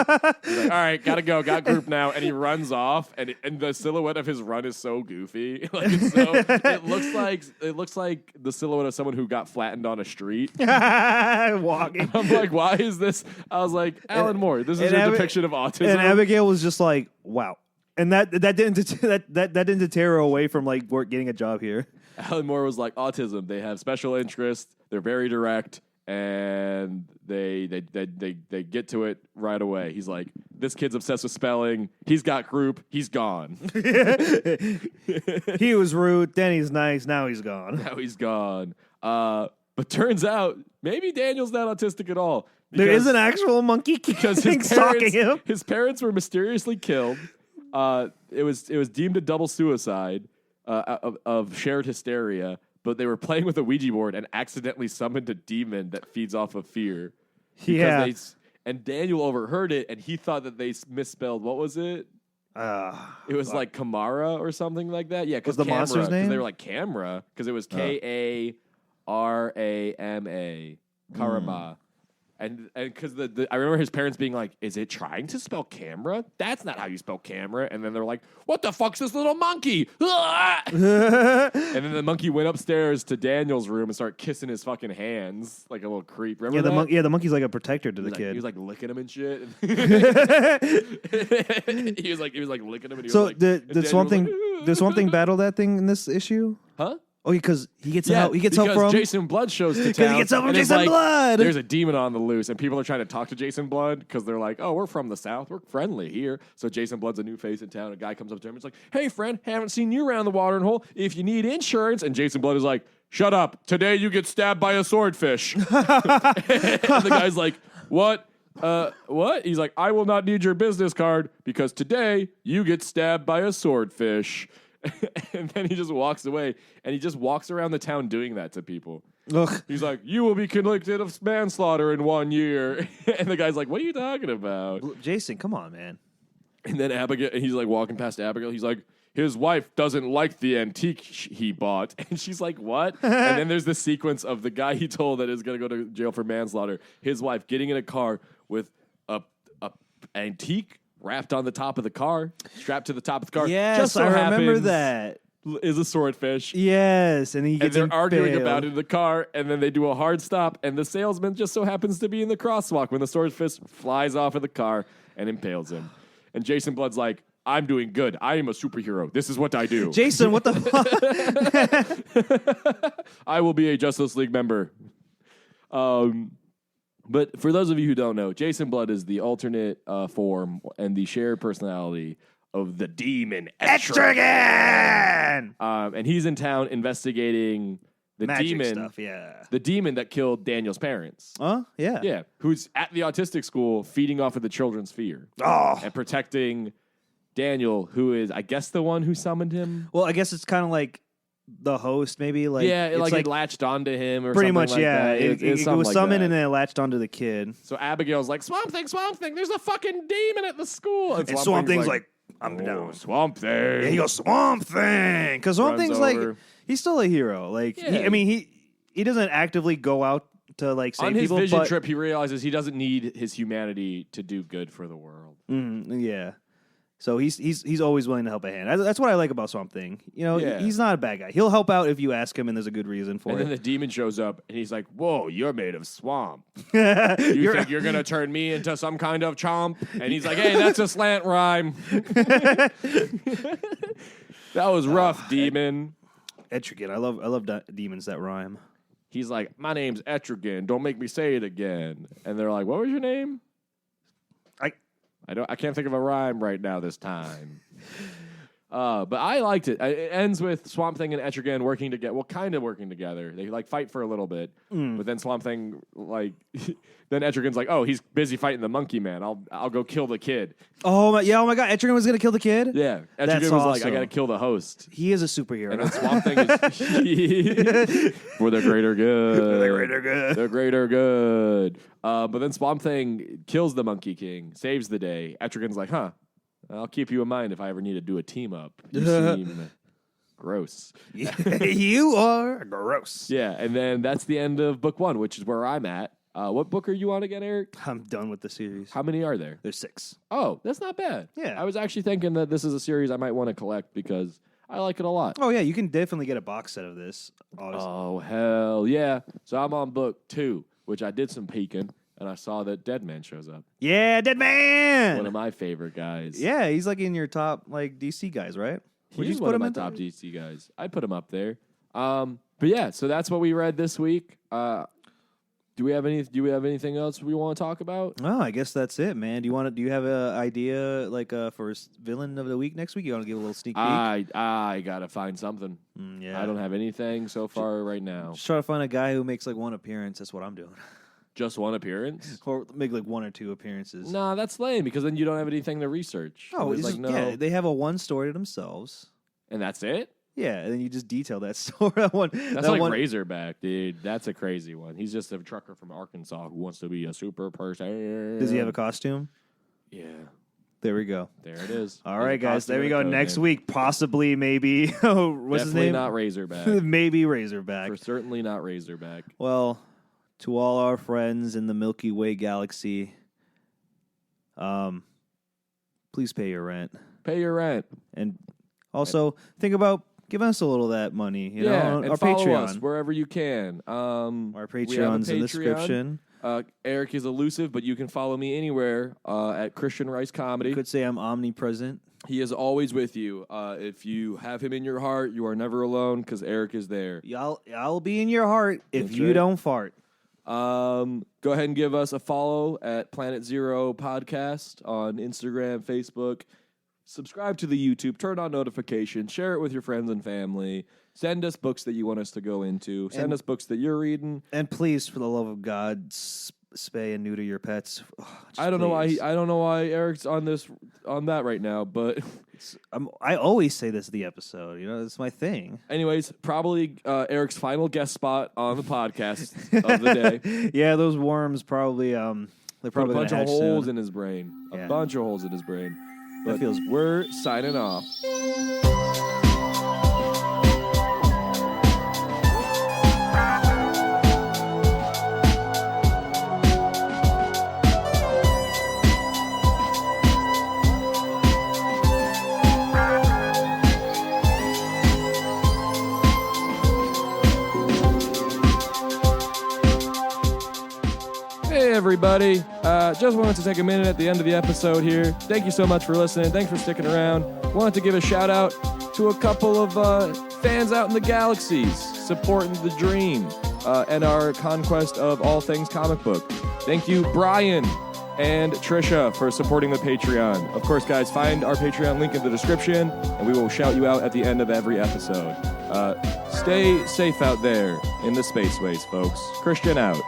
C: like, all right, gotta go, got group now, and he runs off, and the silhouette of his run is so goofy. It looks like the silhouette of someone who got flattened on a street
B: walking.
C: And I'm like, why is this? I was like, Alan Moore, this is your depiction of autism.
B: And Abigail was just like, wow. And that didn't deter her away from like getting a job here.
C: Alan Moore was like, autism. They have special interests. They're very direct, and they get to it right away. He's like, this kid's obsessed with spelling. He's got group. He's gone.
B: He was rude. Then he's nice. Now he's gone.
C: Now he's gone. But turns out maybe Daniel's not autistic at all.
B: There is an actual monkey
C: because
B: stalking him.
C: His parents were mysteriously killed. It was deemed a double suicide of shared hysteria. But they were playing with a Ouija board and accidentally summoned a demon that feeds off of fear. And Daniel overheard it, and he thought that they misspelled. What was it? It was like Kamara or something like that. Yeah, because
B: the monster's name?
C: They were like camera because it was Karama, Karama. And because I remember his parents being like, is it trying to spell camera? That's not how you spell camera. And then they're like, what the fuck's this little monkey? And then the monkey went upstairs to Daniel's room and started kissing his fucking hands like a little creep. Remember that?
B: The monkey's like a protector to the kid.
C: He was like licking him and shit. he was like licking him. And
B: did Swamp Thing battle that thing in this issue?
C: Huh?
B: Oh, because he gets help. He gets help from
C: Jason Blood shows to town.
B: Because he gets help from Jason Blood.
C: There's a demon on the loose, and people are trying to talk to Jason Blood because they're like, "Oh, we're from the South. We're friendly here." So Jason Blood's a new face in town. A guy comes up to him. It's like, "Hey, friend, haven't seen you around the watering hole. If you need insurance," and Jason Blood is like, "Shut up! Today you get stabbed by a swordfish." And the guy's like, "What? What?" He's like, "I will not need your business card because today you get stabbed by a swordfish." And then he just walks away, and he just walks around the town doing that to people.
B: Ugh.
C: He's like, "You will be convicted of manslaughter in 1 year." And the guy's like, "What are you talking about?"
B: Jason, come on, man.
C: And then Abigail, he's like walking past Abigail. He's like, his wife doesn't like the antique he bought. And she's like, what? And then there's this sequence of the guy he told that is going to go to jail for manslaughter, his wife getting in a car with a antique wrapped on the top of the car, strapped to the top of the car.
B: Yes,
C: just so
B: I remember
C: happens
B: that.
C: Is a swordfish.
B: Yes, and
C: they're arguing about it in the car, and then they do a hard stop, and the salesman just so happens to be in the crosswalk when the swordfish flies off of the car and impales him. And Jason Blood's like, "I'm doing good. I am a superhero. This is what I do."
B: Jason, what the
C: fuck? I will be a Justice League member. But for those of you who don't know, Jason Blood is the alternate form and the shared personality of the demon
B: Etrigan!
C: And he's in town investigating the
B: magic
C: demon
B: stuff, yeah.
C: The demon that killed Daniel's parents.
B: Yeah.
C: Yeah, who's at the autistic school feeding off of the children's fear.
B: Oh.
C: And protecting Daniel, who is, I guess, the one who summoned him.
B: Well, I guess it's kind of like the host, maybe.
C: It latched onto him or
B: pretty
C: something
B: much,
C: like
B: yeah.
C: that.
B: It was
C: like
B: summoned
C: that.
B: and then it latched onto the kid.
C: So Abigail's like, Swamp Thing, there's a fucking demon at the school.
B: And Swamp Thing's like, I'm down.
C: Swamp Thing.
B: Yeah, he goes, Swamp Thing. Because Swamp Thing's
C: over.
B: like, he's still a hero. Like,
C: yeah.
B: He doesn't actively go out to like save people.
C: On his vision trip, he realizes he doesn't need his humanity to do good for the world.
B: Yeah. So he's always willing to help a hand. That's what I like about Swamp Thing. He's not a bad guy. He'll help out if you ask him, and there's a good reason for it.
C: And then the demon shows up, and he's like, "Whoa, you're made of swamp. You think you're gonna turn me into some kind of chomp?" And he's like, "Hey, that's a slant rhyme." That was rough, demon.
B: Etrigan. I love demons that rhyme.
C: He's like, "My name's Etrigan. Don't make me say it again." And they're like, "What was your name?" I can't think of a rhyme right now this time. But I liked it. It ends with Swamp Thing and Etrigan working together. Well, kind of working together. They fight for a little bit, but then Swamp Thing then Etrigan's like, "Oh, he's busy fighting the monkey man. I'll go kill the kid."
B: Oh my God! Etrigan was gonna kill the kid.
C: Yeah, Etrigan was awesome. Like, "I gotta kill the host."
B: He is a superhero.
C: And then Swamp Thing is for the greater good. The greater good. But then Swamp Thing kills the Monkey King, saves the day. Etrigan's like, "Huh. I'll keep you in mind if I ever need to do a team up. You seem gross."
B: You are gross.
C: Yeah, and then that's the end of book 1, which is where I'm at. What book are you on again, Eric?
B: I'm done with the series.
C: How many are there?
B: There's 6.
C: Oh, that's not bad.
B: Yeah.
C: I was actually thinking that this is a series I might want to collect because I like it a lot.
B: Oh, yeah, you can definitely get a box set of this. Obviously.
C: Oh, hell yeah. So I'm on book 2, which I did some peeking, and I saw that Dead Man shows up.
B: Yeah, Dead Man!
C: One of my favorite guys.
B: Yeah, he's like in your top like DC guys, right?
C: Would you put him in top DC guys? I'd put him up there. But yeah, so that's what we read this week. Do we have anything else we want to talk about?
B: Oh, I guess that's it, man. Do you have an idea like for villain of the week next week? You want to give a little sneak peek?
C: I gotta find something.
B: Yeah,
C: I don't have anything so far right now.
B: Just try to find a guy who makes like one appearance. That's what I'm doing.
C: Just one appearance?
B: Or make like 1 or 2 appearances.
C: Nah, that's lame because then you don't have anything to research.
B: Oh,
C: it's like no.
B: Yeah, they have a one story to themselves.
C: And that's it?
B: Yeah, and then you just detail that story.
C: That's like Razorback, dude. That's a crazy one. He's just a trucker from Arkansas who wants to be a super person.
B: Does he have a costume?
C: Yeah.
B: There we go.
C: There it is.
B: All right, guys. There we go. Next week, possibly, maybe. What's his name?
C: Definitely not Razorback.
B: Maybe Razorback.
C: For certainly not Razorback.
B: Well, to all our friends in the Milky Way galaxy, please pay your rent.
C: Pay your rent.
B: And also think about giving us a little of that money. You know,
C: and
B: our
C: follow
B: Patreon.
C: us wherever you can.
B: Our Patreon's in the description.
C: Eric is elusive, but you can follow me anywhere at Christian Rice Comedy.
B: You could say I'm omnipresent.
C: He is always with you. If you have him in your heart, you are never alone because Eric is there.
B: I'll be in your heart if you don't fart.
C: Go ahead and give us a follow at Planet Zero Podcast on Instagram, Facebook. Subscribe to the YouTube. Turn on notifications. Share it with your friends and family. Send us books that you want us to go into. Send us books that you're reading.
B: And please, for the love of God, spay and neuter your pets.
C: I don't know why Eric's on that right now, but
B: I always say this in the episode. You know, it's my thing.
C: Anyways, probably Eric's final guest spot on the podcast of the day.
B: Yeah, those worms probably they're probably
C: put a bunch of
B: holes
C: holes in his brain.
B: Yeah.
C: A bunch of holes in his brain. But we're signing off. Hey, everybody. Just wanted to take a minute at the end of the episode here. Thank you so much for listening. Thanks for sticking around. Wanted to give a shout out to a couple of fans out in the galaxies supporting the dream and our conquest of all things comic book. Thank you, Brian and Trisha, for supporting the Patreon. Of course, guys, find our Patreon link in the description, and we will shout you out at the end of every episode. Stay safe out there in the spaceways, folks. Christian out.